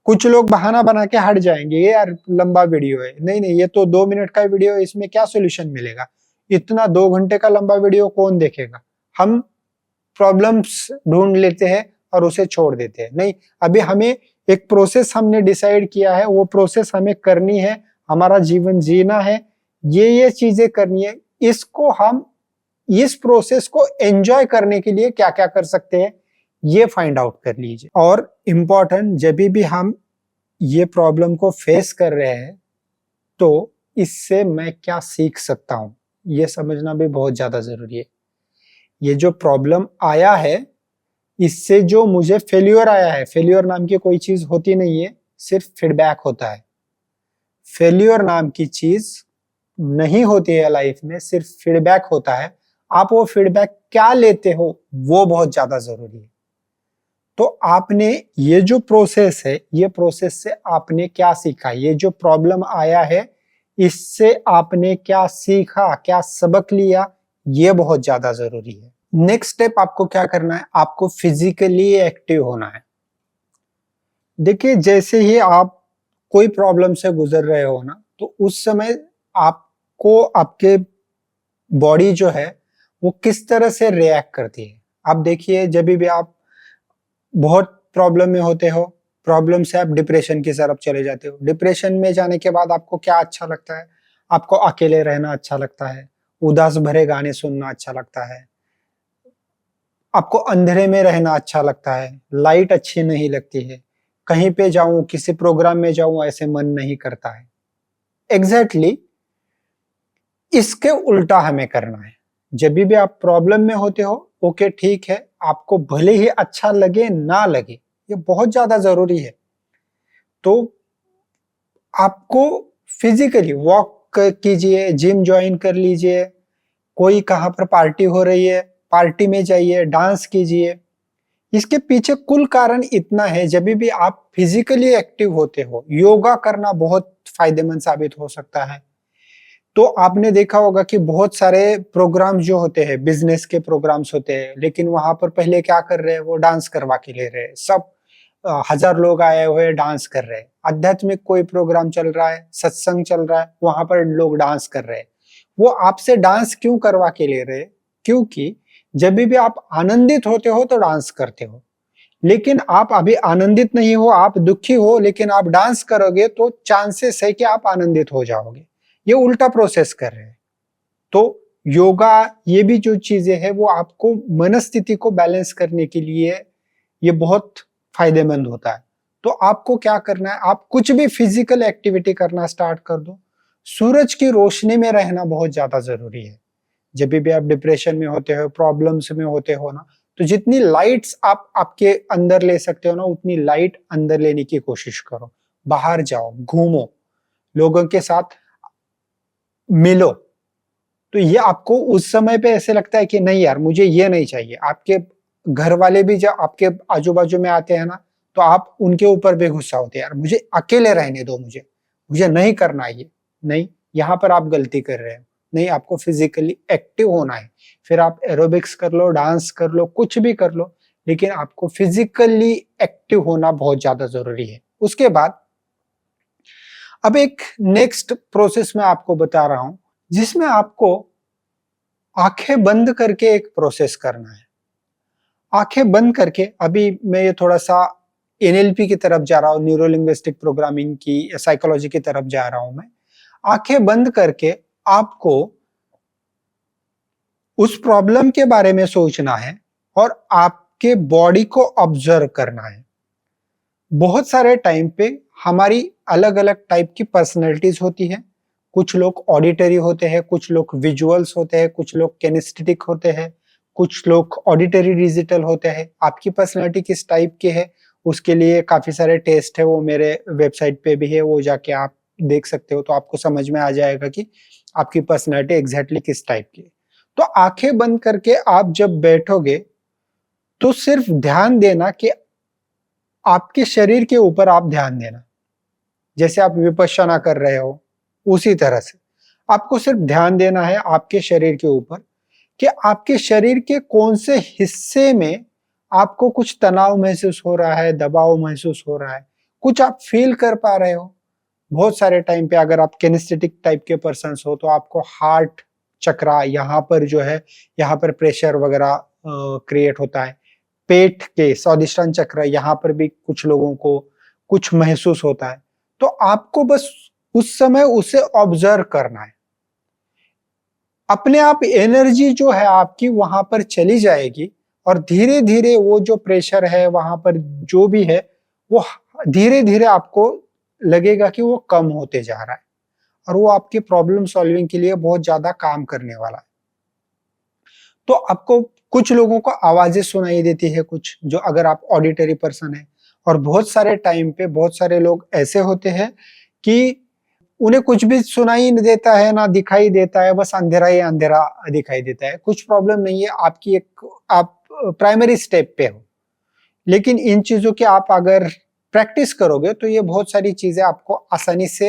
कुछ लोग बहाना बना के हट जाएंगे, ये यार लंबा वीडियो है। नहीं नहीं, ये तो 2 मिनट का वीडियो है, इसमें क्या सोल्यूशन मिलेगा। इतना 2 घंटे का लंबा वीडियो कौन देखेगा। हम प्रॉब्लम्स ढूंढ लेते हैं और उसे छोड़ देते हैं। नहीं, अभी हमें एक प्रोसेस हमने डिसाइड किया है, वो प्रोसेस हमें करनी है, हमारा जीवन जीना है, ये चीजें करनी है। इसको हम, इस प्रोसेस को एंजॉय करने के लिए क्या क्या कर सकते हैं, ये फाइंड आउट कर लीजिए। और इम्पोर्टेंट, जब भी हम ये प्रॉब्लम को फेस कर रहे हैं तो इससे मैं क्या सीख सकता हूं, ये समझना भी बहुत ज्यादा जरूरी है। ये जो प्रॉब्लम आया है, इससे जो मुझे फेल्योर आया है, फेल्योर नाम की कोई चीज होती नहीं है, सिर्फ फीडबैक होता है। फेल्योर नाम की चीज नहीं होती है लाइफ में, सिर्फ फीडबैक होता है। आप वो फीडबैक क्या लेते हो, वो बहुत ज्यादा जरूरी है। तो आपने ये जो प्रोसेस है, ये प्रोसेस से आपने क्या सीखा, ये जो प्रॉब्लम आया है इससे आपने क्या सीखा, क्या सबक लिया, ये बहुत ज्यादा जरूरी है। नेक्स्ट स्टेप आपको क्या करना है, आपको फिजिकली एक्टिव होना है। देखिए, जैसे ही आप कोई प्रॉब्लम से गुजर रहे हो ना, तो उस समय आपको आपके बॉडी जो है वो किस तरह से रिएक्ट करती है। आप देखिए, जब भी आप बहुत प्रॉब्लम में होते हो, प्रॉब्लम से आप डिप्रेशन की तरफ चले जाते हो। डिप्रेशन में जाने के बाद आपको क्या अच्छा लगता है, आपको अकेले रहना अच्छा लगता है, उदास भरे गाने सुनना अच्छा लगता है, आपको अंधेरे में रहना अच्छा लगता है, लाइट अच्छी नहीं लगती है, कहीं पे जाऊं, किसी प्रोग्राम में जाऊं, ऐसे मन नहीं करता है। एग्जैक्टली इसके उल्टा हमें करना है। जब भी आप प्रॉब्लम में होते हो, ओके ठीक है, आपको भले ही अच्छा लगे ना लगे, ये बहुत ज्यादा जरूरी है, तो आपको फिजिकली वॉक कीजिए, जिम ज्वाइन कर लीजिए, कोई कहां पर पार्टी हो रही है, पार्टी में जाइए, डांस कीजिए। इसके पीछे कुल कारण इतना है, जब भी आप फिजिकली एक्टिव होते हो, योगा करना बहुत फायदेमंद साबित हो सकता है। तो आपने देखा होगा कि बहुत सारे प्रोग्राम जो होते हैं, बिजनेस के प्रोग्राम्स होते हैं, लेकिन वहां पर पहले क्या कर रहे हैं, वो डांस करवा के ले रहे हैं। सब 1000 लोग आए हुए डांस कर रहे हैं। आध्यात्मिक कोई प्रोग्राम चल रहा है, सत्संग चल रहा है, वहां पर लोग डांस कर रहे हैं। वो आपसे डांस क्यों करवा के ले रहे हैं, क्योंकि जब भी आप आनंदित होते हो तो डांस करते हो। लेकिन आप अभी आनंदित नहीं हो, आप दुखी हो, लेकिन आप डांस करोगे तो चांसेस है कि आप आनंदित हो जाओगे। ये उल्टा प्रोसेस कर रहे हैं। तो योगा, ये भी जो चीजें हैं वो आपको मनस्थिति को बैलेंस करने के लिए ये बहुत फायदेमंद होता है। तो आपको क्या करना है, आप कुछ भी फिजिकल एक्टिविटी करना स्टार्ट कर दो। सूरज की रोशनी में रहना बहुत ज्यादा जरूरी है। जब भी आप डिप्रेशन में होते हो, प्रॉब्लम्स में होते हो ना, तो जितनी लाइट्स आप आपके अंदर ले सकते हो ना, उतनी लाइट अंदर लेने की कोशिश करो। बाहर जाओ, घूमो, लोगों के साथ मिलो। तो ये आपको उस समय पे ऐसे लगता है कि नहीं यार, मुझे ये नहीं चाहिए। आपके घर वाले भी जब आपके आजू बाजू में आते हैं ना, तो आप उनके ऊपर भी गुस्सा होते हैं, यार मुझे अकेले रहने दो, मुझे मुझे नहीं करना है ये, नहीं, यहाँ पर आप गलती कर रहे हो। नहीं, आपको फिजिकली एक्टिव होना है। फिर आप एरोबिक्स कर लो, डांस कर लो, कुछ भी कर लो, लेकिन आपको फिजिकली एक्टिव होना बहुत ज्यादा जरूरी है। उसके बाद अब एक नेक्स्ट प्रोसेस मैं आपको बता रहा हूं, जिसमें आपको आंखें बंद करके एक प्रोसेस करना है। आंखें बंद करके, अभी मैं ये थोड़ा सा एनएलपी की तरफ जा रहा हूं, न्यूरो लिंग्विस्टिक प्रोग्रामिंग की, साइकोलॉजी की तरफ जा रहा हूं मैं। आंखें बंद करके आपको उस प्रॉब्लम के बारे में सोचना है और आपके बॉडी को ऑब्जर्व करना है। बहुत सारे टाइम पे हमारी अलग अलग टाइप की पर्सनैलिटीज होती है। कुछ लोग ऑडिटरी होते हैं, कुछ लोग विजुअल्स होते हैं, कुछ लोग किनेस्थेटिक होते हैं, कुछ लोग ऑडिटरी डिजिटल होते हैं। आपकी पर्सनैलिटी किस टाइप की है, उसके लिए काफी सारे टेस्ट है, वो मेरे वेबसाइट पे भी है, वो जाके आप देख सकते हो, तो आपको समझ में आ जाएगा कि आपकी पर्सनैलिटी एग्जैक्टली किस टाइप की है। तो आंखें बंद करके आप जब बैठोगे तो सिर्फ ध्यान देना कि आपके शरीर के ऊपर आप ध्यान देना। जैसे आप विपश्यना कर रहे हो उसी तरह से आपको सिर्फ ध्यान देना है आपके शरीर के ऊपर, कि आपके शरीर के कौन से हिस्से में आपको कुछ तनाव महसूस हो रहा है, दबाव महसूस हो रहा है, कुछ आप फील कर पा रहे हो। बहुत सारे टाइम पे अगर आप किनेस्थेटिक टाइप के पर्सन हो तो आपको हार्ट चक्रा, यहाँ पर जो है, यहाँ पर प्रेशर वगैरह क्रिएट होता है। पेट के स्वादिष्टान चक्र, यहाँ पर भी कुछ लोगों को कुछ महसूस होता है। तो आपको बस उस समय उसे ऑब्जर्व करना है। अपने आप एनर्जी जो है आपकी वहां पर चली जाएगी और धीरे धीरे वो जो प्रेशर है वहां पर जो भी है, वो धीरे धीरे आपको लगेगा कि वो कम होते जा रहा है और वो आपकी प्रॉब्लम सॉल्विंग के लिए बहुत ज्यादा काम करने वाला है। तो आपको कुछ लोगों को आवाजें सुनाई देती है, कुछ जो, अगर आप ऑडिटरी पर्सन है, और बहुत सारे टाइम पे बहुत सारे लोग ऐसे होते हैं कि उन्हें कुछ भी सुनाई नहीं देता है, ना दिखाई देता है, बस अंधेरा ही अंधेरा दिखाई देता है। कुछ प्रॉब्लम नहीं है, आपकी एक, आप प्राइमरी स्टेप पे हो, लेकिन इन चीजों की आप अगर प्रैक्टिस करोगे तो ये बहुत सारी चीजें आपको आसानी से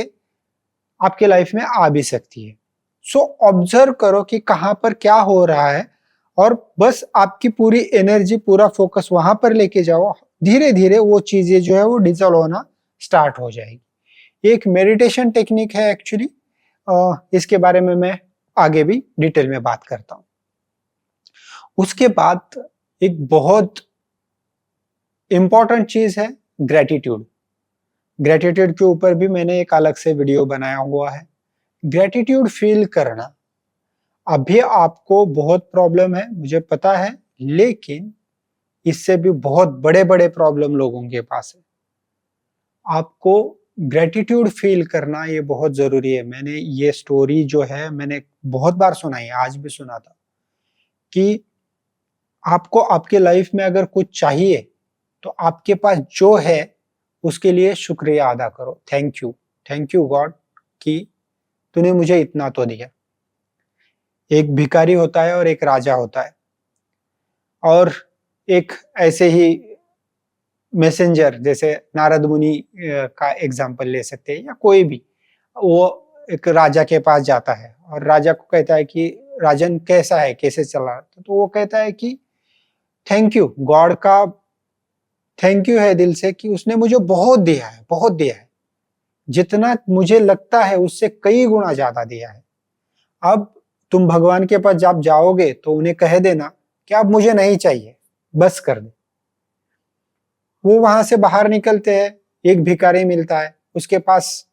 आपके लाइफ में आ भी सकती है। सो ऑब्जर्व करो कि कहां पर क्या हो रहा है और बस आपकी पूरी एनर्जी, पूरा फोकस वहां पर लेके जाओ। धीरे धीरे वो चीजें जो है वो डिसॉल्व होना स्टार्ट हो जाएगी। एक मेडिटेशन टेक्निक है एक्चुअली, इसके बारे में मैं आगे भी डिटेल में बात करता हूं। उसके बाद एक बहुत इंपॉर्टेंट चीज है ग्रेटिट्यूड। ग्रेटिट्यूड के ऊपर भी मैंने एक अलग से वीडियो बनाया हुआ है। ग्रेटिट्यूड फील करना, अभी आपको बहुत प्रॉब्लम है मुझे पता है, लेकिन इससे भी बहुत बड़े बड़े प्रॉब्लम लोगों के पास है। आपको ग्रेटिट्यूड फील करना ये बहुत जरूरी है। मैंने ये स्टोरी जो है मैंने बहुत बार सुनाई, आज भी सुना था, कि आपको आपके लाइफ में अगर कुछ चाहिए तो आपके पास जो है उसके लिए शुक्रिया अदा करो। थैंक यू गॉड कि तूने मुझे इतना तो दिया। एक भिखारी होता है और एक राजा होता है, और एक ऐसे ही मैसेंजर, जैसे नारद मुनि का एग्जाम्पल ले सकते हैं, या कोई भी, वो एक राजा के पास जाता है और राजा को कहता है कि राजन कैसा है, कैसे चल रहा है, तो वो कहता है कि थैंक यू, गॉड का थैंक यू है दिल से कि उसने मुझे बहुत दिया है, बहुत दिया है, जितना मुझे लगता है उससे कई गुना ज्यादा दिया है। अब तुम भगवान के पास जब जाओगे तो उन्हें कह देना कि अब मुझे नहीं चाहिए, बस कर दे। वो वहां से बाहर निकलते हैं, एक भिखारी मिलता है, उसके पास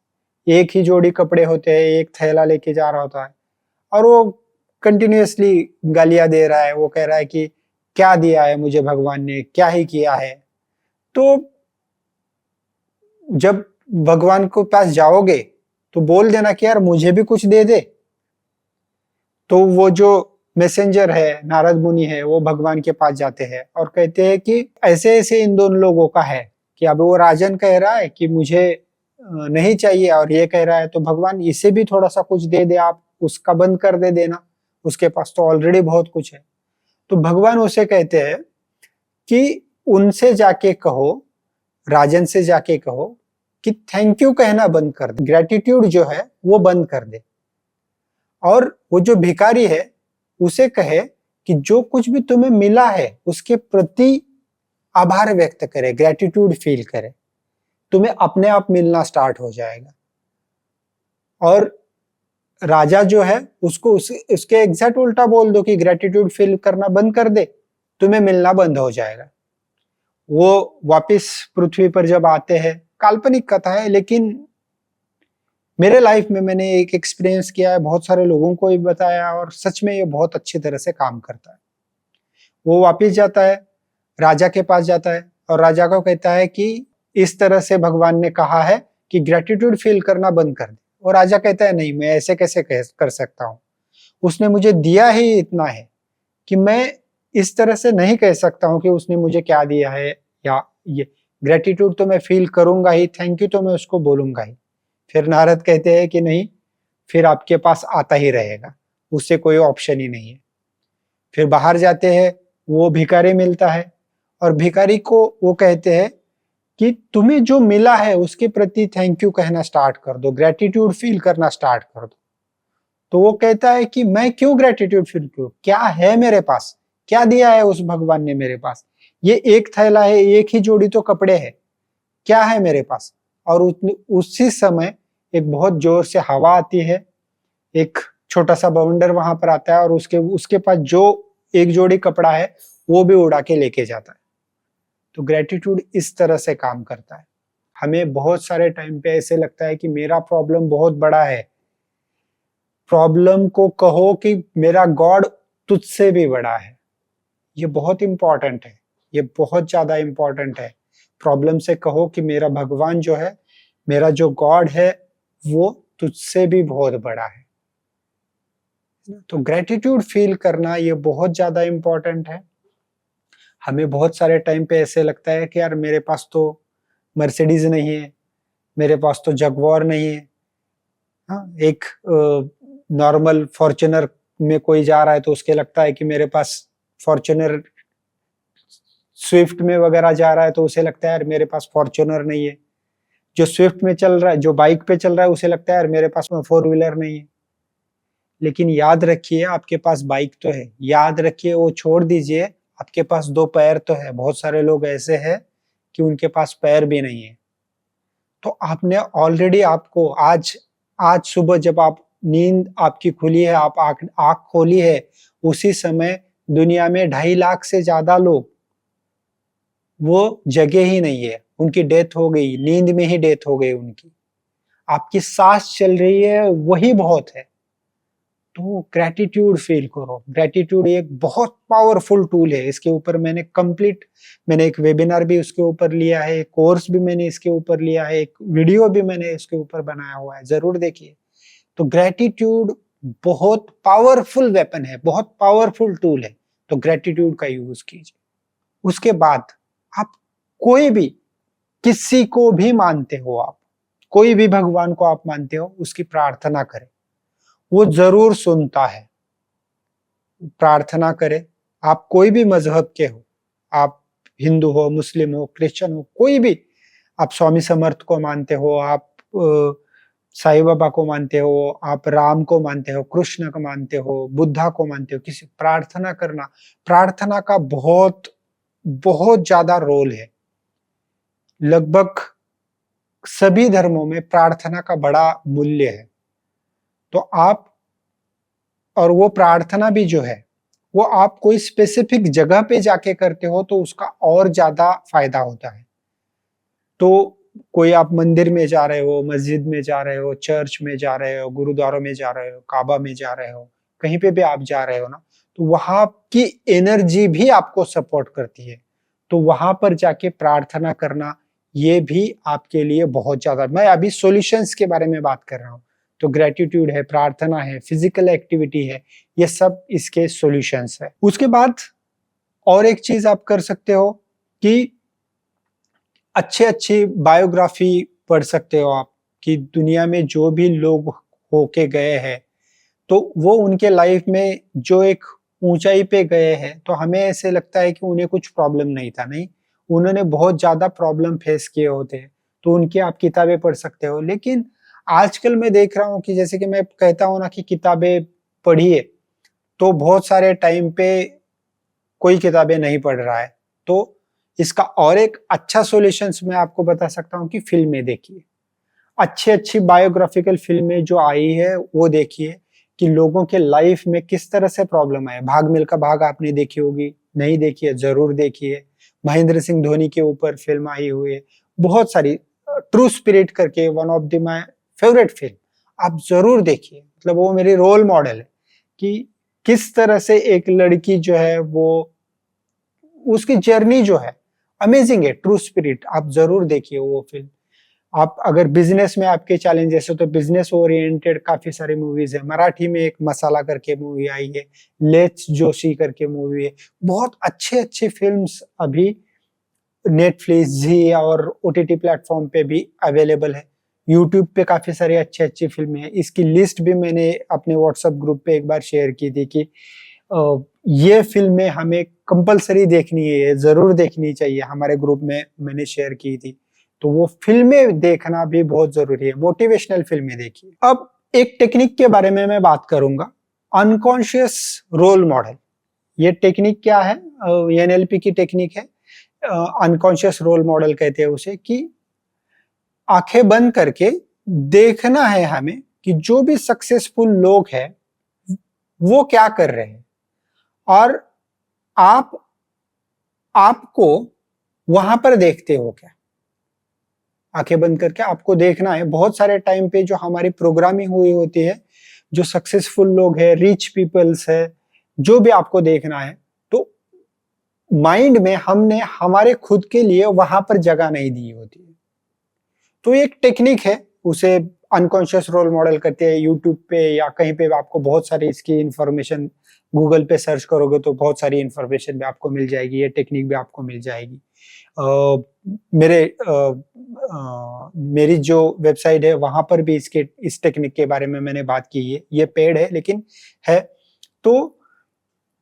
एक ही जोड़ी कपड़े होते हैं, एक थैला लेके जा रहा होता है, और वो कंटिन्यूअसली गालियां दे रहा है। वो कह रहा है कि क्या दिया है मुझे भगवान ने, क्या ही किया है। तो जब भगवान के पास जाओगे तो बोल देना कि यार मुझे भी कुछ दे दे। तो वो जो मैसेंजर है, नारद मुनि है, वो भगवान के पास जाते हैं और कहते हैं कि ऐसे ऐसे इन दोनों लोगों का है, कि अब वो राजन कह रहा है कि मुझे नहीं चाहिए और ये कह रहा है, तो भगवान इसे भी थोड़ा सा कुछ दे दे, आप उसका बंद कर दे देना, उसके पास तो ऑलरेडी बहुत कुछ है। तो भगवान उसे कहते हैं कि उनसे जाके कहो, राजन से जाके कहो कि थैंक यू कहना बंद कर दे, ग्रेटिट्यूड जो है वो बंद कर दे। और वो जो भिखारी है उसे कहे कि जो कुछ भी तुम्हें मिला है उसके प्रति आभार व्यक्त करे, ग्रेटिट्यूड फील करे, तुम्हें अपने आप मिलना स्टार्ट हो जाएगा। और राजा जो है उसको उसके एग्जैक्ट उल्टा बोल दो कि ग्रेटिट्यूड फील करना बंद कर दे, तुम्हें मिलना बंद हो जाएगा। वो वापस पृथ्वी पर जब आते हैं, काल्पनिक कथा है लेकिन मेरे लाइफ में मैंने एक एक्सपीरियंस किया है, बहुत सारे लोगों को भी बताया और सच में ये बहुत अच्छी तरह से काम करता है। वो वापस जाता है, राजा के पास जाता है और राजा को कहता है कि इस तरह से भगवान ने कहा है कि ग्रेटिट्यूड फील करना बंद कर दे। और राजा कहता है नहीं, मैं ऐसे कैसे कर सकता हूं, उसने मुझे दिया ही इतना है कि मैं इस तरह से नहीं कह सकता हूं कि उसने मुझे क्या दिया है, या ये ग्रेटिट्यूड तो मैं फील करूंगा ही, थैंक यू तो मैं उसको बोलूंगा ही। फिर नारद कहते हैं कि नहीं, फिर आपके पास आता ही रहेगा, उससे कोई ऑप्शन ही नहीं है। फिर बाहर जाते हैं, वो भिखारी मिलता है और भिखारी को वो कहते हैं कि तुम्हें जो मिला है उसके प्रति थैंक यू कहना स्टार्ट कर दो, ग्रेटिट्यूड फील करना स्टार्ट कर दो। तो वो कहता है कि मैं क्यों ग्रेटिट्यूड फील करूं, क्या है मेरे पास, क्या दिया है उस भगवान ने मेरे पास, ये एक थैला है, एक ही जोड़ी तो कपड़े है, क्या है मेरे पास। और उसी समय एक बहुत जोर से हवा आती है, एक छोटा सा बवंडर वहां पर आता है और उसके पास जो एक जोड़ी कपड़ा है वो भी उड़ा के लेके जाता है। तो ग्रेटिट्यूड इस तरह से काम करता है। हमें बहुत सारे टाइम पे ऐसे लगता है कि मेरा प्रॉब्लम बहुत बड़ा है, प्रॉब्लम को कहो कि मेरा गॉड तुझसे भी बड़ा है। ये बहुत इंपॉर्टेंट है, ये बहुत ज्यादा इंपॉर्टेंट है। प्रॉब्लम से कहो कि मेरा भगवान जो है, मेरा जो गॉड है वो तुझसे भी बहुत बड़ा है। तो ग्रेटिट्यूड फील करना ये बहुत ज्यादा इंपॉर्टेंट है। हमें बहुत सारे टाइम पे ऐसे लगता है कि यार मेरे पास तो मर्सिडीज नहीं है, मेरे पास तो जगुआर नहीं है। हाँ, एक नॉर्मल फॉर्च्यूनर में कोई जा रहा है तो उसके लगता है कि मेरे पास फॉर्च्यूनर, स्विफ्ट में वगैरह जा रहा है तो उसे लगता है यार मेरे पास फॉर्च्यूनर नहीं है। जो स्विफ्ट में चल रहा है, जो बाइक पे चल रहा है, उसे लगता है यार मेरे पास फोर व्हीलर नहीं है। लेकिन याद रखिए आपके पास बाइक तो है, याद रखिए वो छोड़ दीजिए, आपके पास दो पैर तो है। बहुत सारे लोग ऐसे हैं कि उनके पास पैर भी नहीं है। तो आपने ऑलरेडी आपको आज आज सुबह जब आप नींद आपकी खुली है, आप आंख खोली है, उसी समय दुनिया में 2.5 लाख से ज्यादा लोग वो जगह ही नहीं है, उनकी डेथ हो गई, नींद में ही डेथ हो गई उनकी। आपकी सांस चल रही है, वही बहुत है। तो ग्रेटिट्यूड फील करो। ग्रेटिट्यूड एक बहुत पावरफुल टूल है, इसके ऊपर मैंने एक वेबिनार भी उसके ऊपर लिया है, एक कोर्स भी मैंने इसके ऊपर लिया है, एक वीडियो भी मैंने इसके ऊपर बनाया हुआ है, जरूर देखिए। तो ग्रेटिट्यूड बहुत पावरफुल वेपन है, बहुत पावरफुल टूल है। तो ग्रेटिट्यूड का यूज कीजिए। उसके बाद आप कोई भी, किसी को भी मानते हो, आप कोई भी भगवान को आप मानते हो, उसकी प्रार्थना करें, वो जरूर सुनता है। प्रार्थना करें। आप कोई भी मजहब के हो, आप हिंदू हो, मुस्लिम हो, क्रिश्चियन हो, कोई भी, आप स्वामी समर्थ को मानते हो, आप साईं बाबा को मानते हो, आप राम को मानते हो, कृष्ण को मानते हो, बुद्धा को मानते हो, किसी प्रार्थना करना, प्रार्थना का बहुत बहुत ज्यादा रोल है। लगभग सभी धर्मों में प्रार्थना का बड़ा मूल्य है। तो आप, और वो प्रार्थना भी जो है वो आप कोई स्पेसिफिक जगह पे जाके करते हो तो उसका और ज्यादा फायदा होता है। तो कोई आप मंदिर में जा रहे हो, मस्जिद में जा रहे हो, चर्च में जा रहे हो, गुरुद्वारों में जा रहे हो, काबा में जा रहे हो, कहीं पे भी आप जा रहे हो ना, तो वहां की एनर्जी भी आपको सपोर्ट करती है। तो वहां पर जाके प्रार्थना करना ये भी आपके लिए बहुत ज्यादा, मैं अभी सॉल्यूशंस के बारे में बात कर रहा हूँ। तो ग्रेटिट्यूड है, प्रार्थना है, फिजिकल एक्टिविटी है, ये सब इसके सॉल्यूशंस है। उसके बाद और एक चीज आप कर सकते हो कि अच्छी अच्छी बायोग्राफी पढ़ सकते हो आप, कि दुनिया में जो भी लोग होके गए हैं तो वो उनके लाइफ में जो एक ऊंचाई पे गए हैं, तो हमें ऐसे लगता है कि उन्हें कुछ प्रॉब्लम नहीं था, नहीं, उन्होंने बहुत ज्यादा प्रॉब्लम फेस किए होते हैं। तो उनकी आप किताबें पढ़ सकते हो। लेकिन आजकल मैं देख रहा हूँ कि जैसे कि मैं कहता हूँ ना कि किताबें पढ़िए, तो बहुत सारे टाइम पे कोई किताबें नहीं पढ़ रहा है। तो इसका और एक अच्छा सॉल्यूशंस मैं आपको बता सकता हूँ कि फिल्में देखिए। अच्छी-अच्छी बायोग्राफिकल फ़िल्में जो आई है वो देखिए कि लोगों के लाइफ में किस तरह से प्रॉब्लम आए। भाग मिल्खा भाग आपने देखी होगी, नहीं देखी है ज़रूर देखिए। महेंद्र सिंह धोनी के ऊपर फ़िल्म आई हुई है। बहुत सारी ट्रू स्पिरिट करके one of the my favourite film, आप ज़रूर देखिए। मतलब वो मेरी रोल मॉडल है कि किस तरह से एक लड़की जो है वो उसकी जर्नी जो है अमेजिंग है। ट्रू स्पिरिट आप ज़रूर देखिए वो फ़िल्म। आप अगर बिजनेस में आपके चैलेंजेस हो तो बिजनेस ओरिएंटेड काफी सारी मूवीज है। मराठी में एक मसाला करके मूवी आई है, लेट्स जोशी करके मूवी है। बहुत अच्छे अच्छे फिल्म्स अभी नेटफ्लिक्स, जी और ओटीटी प्लेटफॉर्म पे भी अवेलेबल है। यूट्यूब पे काफी सारी अच्छी अच्छी फिल्में हैं। इसकी लिस्ट भी मैंने अपने व्हाट्सएप ग्रुप पे एक बार शेयर की थी कि ये फिल्में हमें कंपलसरी देखनी है, ये जरूर देखनी चाहिए। हमारे ग्रुप में मैंने शेयर की थी। तो वो फिल्में देखना भी बहुत जरूरी है। मोटिवेशनल फिल्में देखिए। अब एक टेक्निक के बारे में मैं बात करूंगा, अनकॉन्शियस रोल मॉडल। ये टेक्निक क्या है? एनएलपी की टेक्निक है। अनकॉन्शियस रोल मॉडल कहते हैं उसे, कि आंखें बंद करके देखना है हमें कि जो भी सक्सेसफुल लोग हैं वो क्या कर रहे हैं, और आप आपको वहां पर देखते हो क्या। आंखें बंद करके आपको देखना है। बहुत सारे टाइम पे जो हमारी प्रोग्रामिंग हुई होती है, जो सक्सेसफुल लोग हैं, रिच पीपल्स है, जो भी आपको देखना है, तो माइंड में हमने हमारे खुद के लिए वहां पर जगह नहीं दी होती है। तो एक टेक्निक है, उसे अनकॉन्शियस रोल मॉडल कहते हैं। यूट्यूब पे या कहीं पे आपको बहुत सारी इसकी इंफॉर्मेशन, गूगल पे सर्च करोगे तो बहुत सारी इंफॉर्मेशन भी आपको मिल जाएगी, ये टेक्निक भी आपको मिल जाएगी। मेरी जो वेबसाइट है वहां पर भी इस टेक्निक के बारे में मैंने बात की है। ये पेड है लेकिन है। तो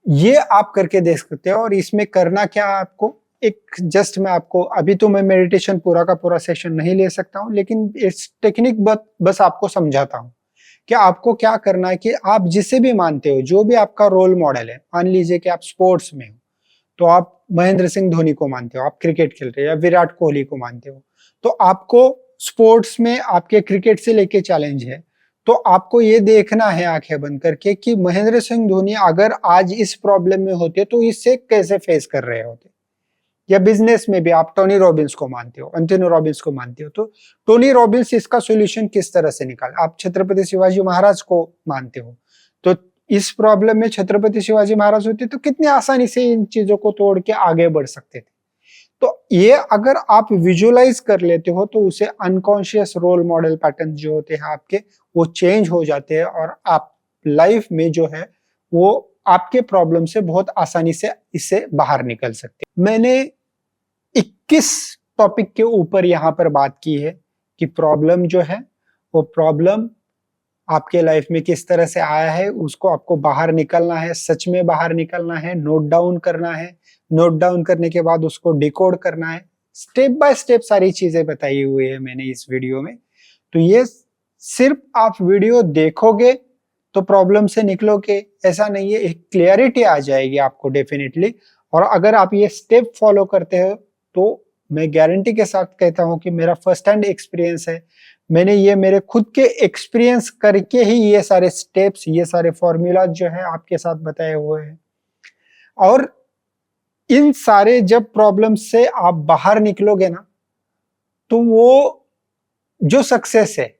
ये आप करके देख सकते हो। और इसमें करना क्या है आपको, एक जस्ट मैं आपको, अभी तो मैं मेडिटेशन पूरा का पूरा सेशन नहीं ले सकता हूं, लेकिन इस टेक्निक बस आपको समझाता हूं कि आपको क्या करना है। कि आप जिसे भी मानते हो, जो भी आपका रोल मॉडल है, मान लीजिए कि आप स्पोर्ट्स में हो तो आप महेंद्र सिंह धोनी को मानते हो, आप क्रिकेट खेल रहे हो, या विराट कोहली को मानते हो, तो आपको स्पोर्ट्स में आपके क्रिकेट से लेके चैलेंज है। तो आपको ये देखना है आंखें बंद करके कि महेंद्र सिंह धोनी अगर आज इस प्रॉब्लम में होते तो इससे कैसे फेस कर रहे होते। या बिजनेस में भी आप टोनी रॉबिन्स को मानते हो, एंथोनी रॉबिन्स को मानते हो, तो टोनी रॉबिन्स इसका सॉल्यूशन किस तरह से निकाले। आप छत्रपति शिवाजी महाराज को मानते हो, तो इस प्रॉब्लम में छत्रपति शिवाजी महाराज होते तो कितनी आसानी से इन चीजों को तोड़ के आगे बढ़ सकते थे। तो ये अगर आप विजुअलाइज कर लेते हो तो उसे अनकॉन्शियस रोल मॉडल पैटर्न जो होते हैं आपके, वो चेंज हो जाते हैं, और आप लाइफ में जो है वो आपके प्रॉब्लम से बहुत आसानी से इससे बाहर निकल सकते हैं। मैंने 21 टॉपिक के ऊपर यहाँ पर बात की है कि प्रॉब्लम जो है वो प्रॉब्लम आपके लाइफ में किस तरह से आया है, उसको आपको बाहर निकलना है, सच में बाहर निकलना है, नोट डाउन करना है। नोट डाउन करने के बाद उसको डिकोड करना है। स्टेप बाय स्टेप सारी चीजें बताई हुई है मैंने इस वीडियो में। तो ये सिर्फ आप वीडियो देखोगे तो प्रॉब्लम से निकलोगे ऐसा नहीं है, एक क्लियरिटी आ जाएगी आपको डेफिनेटली। और अगर आप ये स्टेप फॉलो करते हो तो मैं गारंटी के साथ कहता हूं कि मेरा फर्स्ट हैंड एक्सपीरियंस है, मैंने ये मेरे खुद के एक्सपीरियंस करके ही ये सारे स्टेप्स, ये सारे फॉर्मूला जो है आपके साथ बताए हुए हैं। और इन सारे जब प्रॉब्लम से आप बाहर निकलोगे ना, तो वो जो सक्सेस है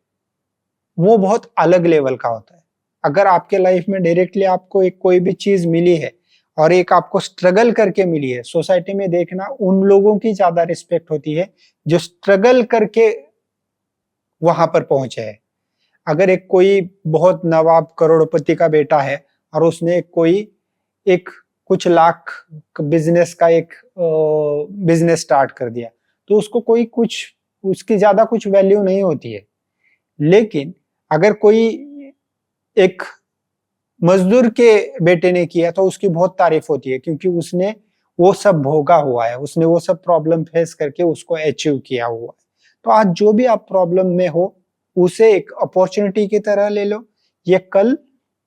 वो बहुत अलग लेवल का होता है। अगर आपके लाइफ में डायरेक्टली आपको एक कोई भी चीज मिली है और एक आपको स्ट्रगल करके मिली है, सोसाइटी में देखना उन लोगों की ज्यादा रिस्पेक्ट होती है जो स्ट्रगल करके वहां पर पहुंचे है। अगर एक कोई बहुत नवाब करोड़पति का बेटा है और उसने कोई एक कुछ लाख बिजनेस का एक बिजनेस स्टार्ट कर दिया, तो उसको कोई कुछ, उसकी ज्यादा कुछ वैल्यू नहीं होती है। लेकिन अगर कोई एक मजदूर के बेटे ने किया तो उसकी बहुत तारीफ होती है, क्योंकि उसने वो सब भोगा हुआ है, उसने वो सब प्रॉब्लम फेस करके उसको अचीव किया हुआ है। तो आज जो भी आप प्रॉब्लम में हो, उसे एक अपॉर्चुनिटी की तरह ले लो, ये कल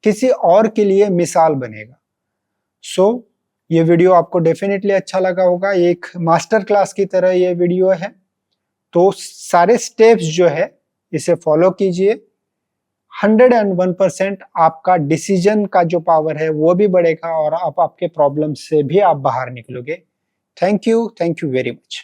किसी और के लिए मिसाल बनेगा। सो ये वीडियो आपको डेफिनेटली अच्छा लगा होगा, एक मास्टर क्लास की तरह ये वीडियो है। तो सारे स्टेप्स जो है इसे फॉलो कीजिए, 101% आपका डिसीजन का जो पावर है वो भी बढ़ेगा और आप आपके प्रॉब्लम से भी आप बाहर निकलोगे। Thank you very much.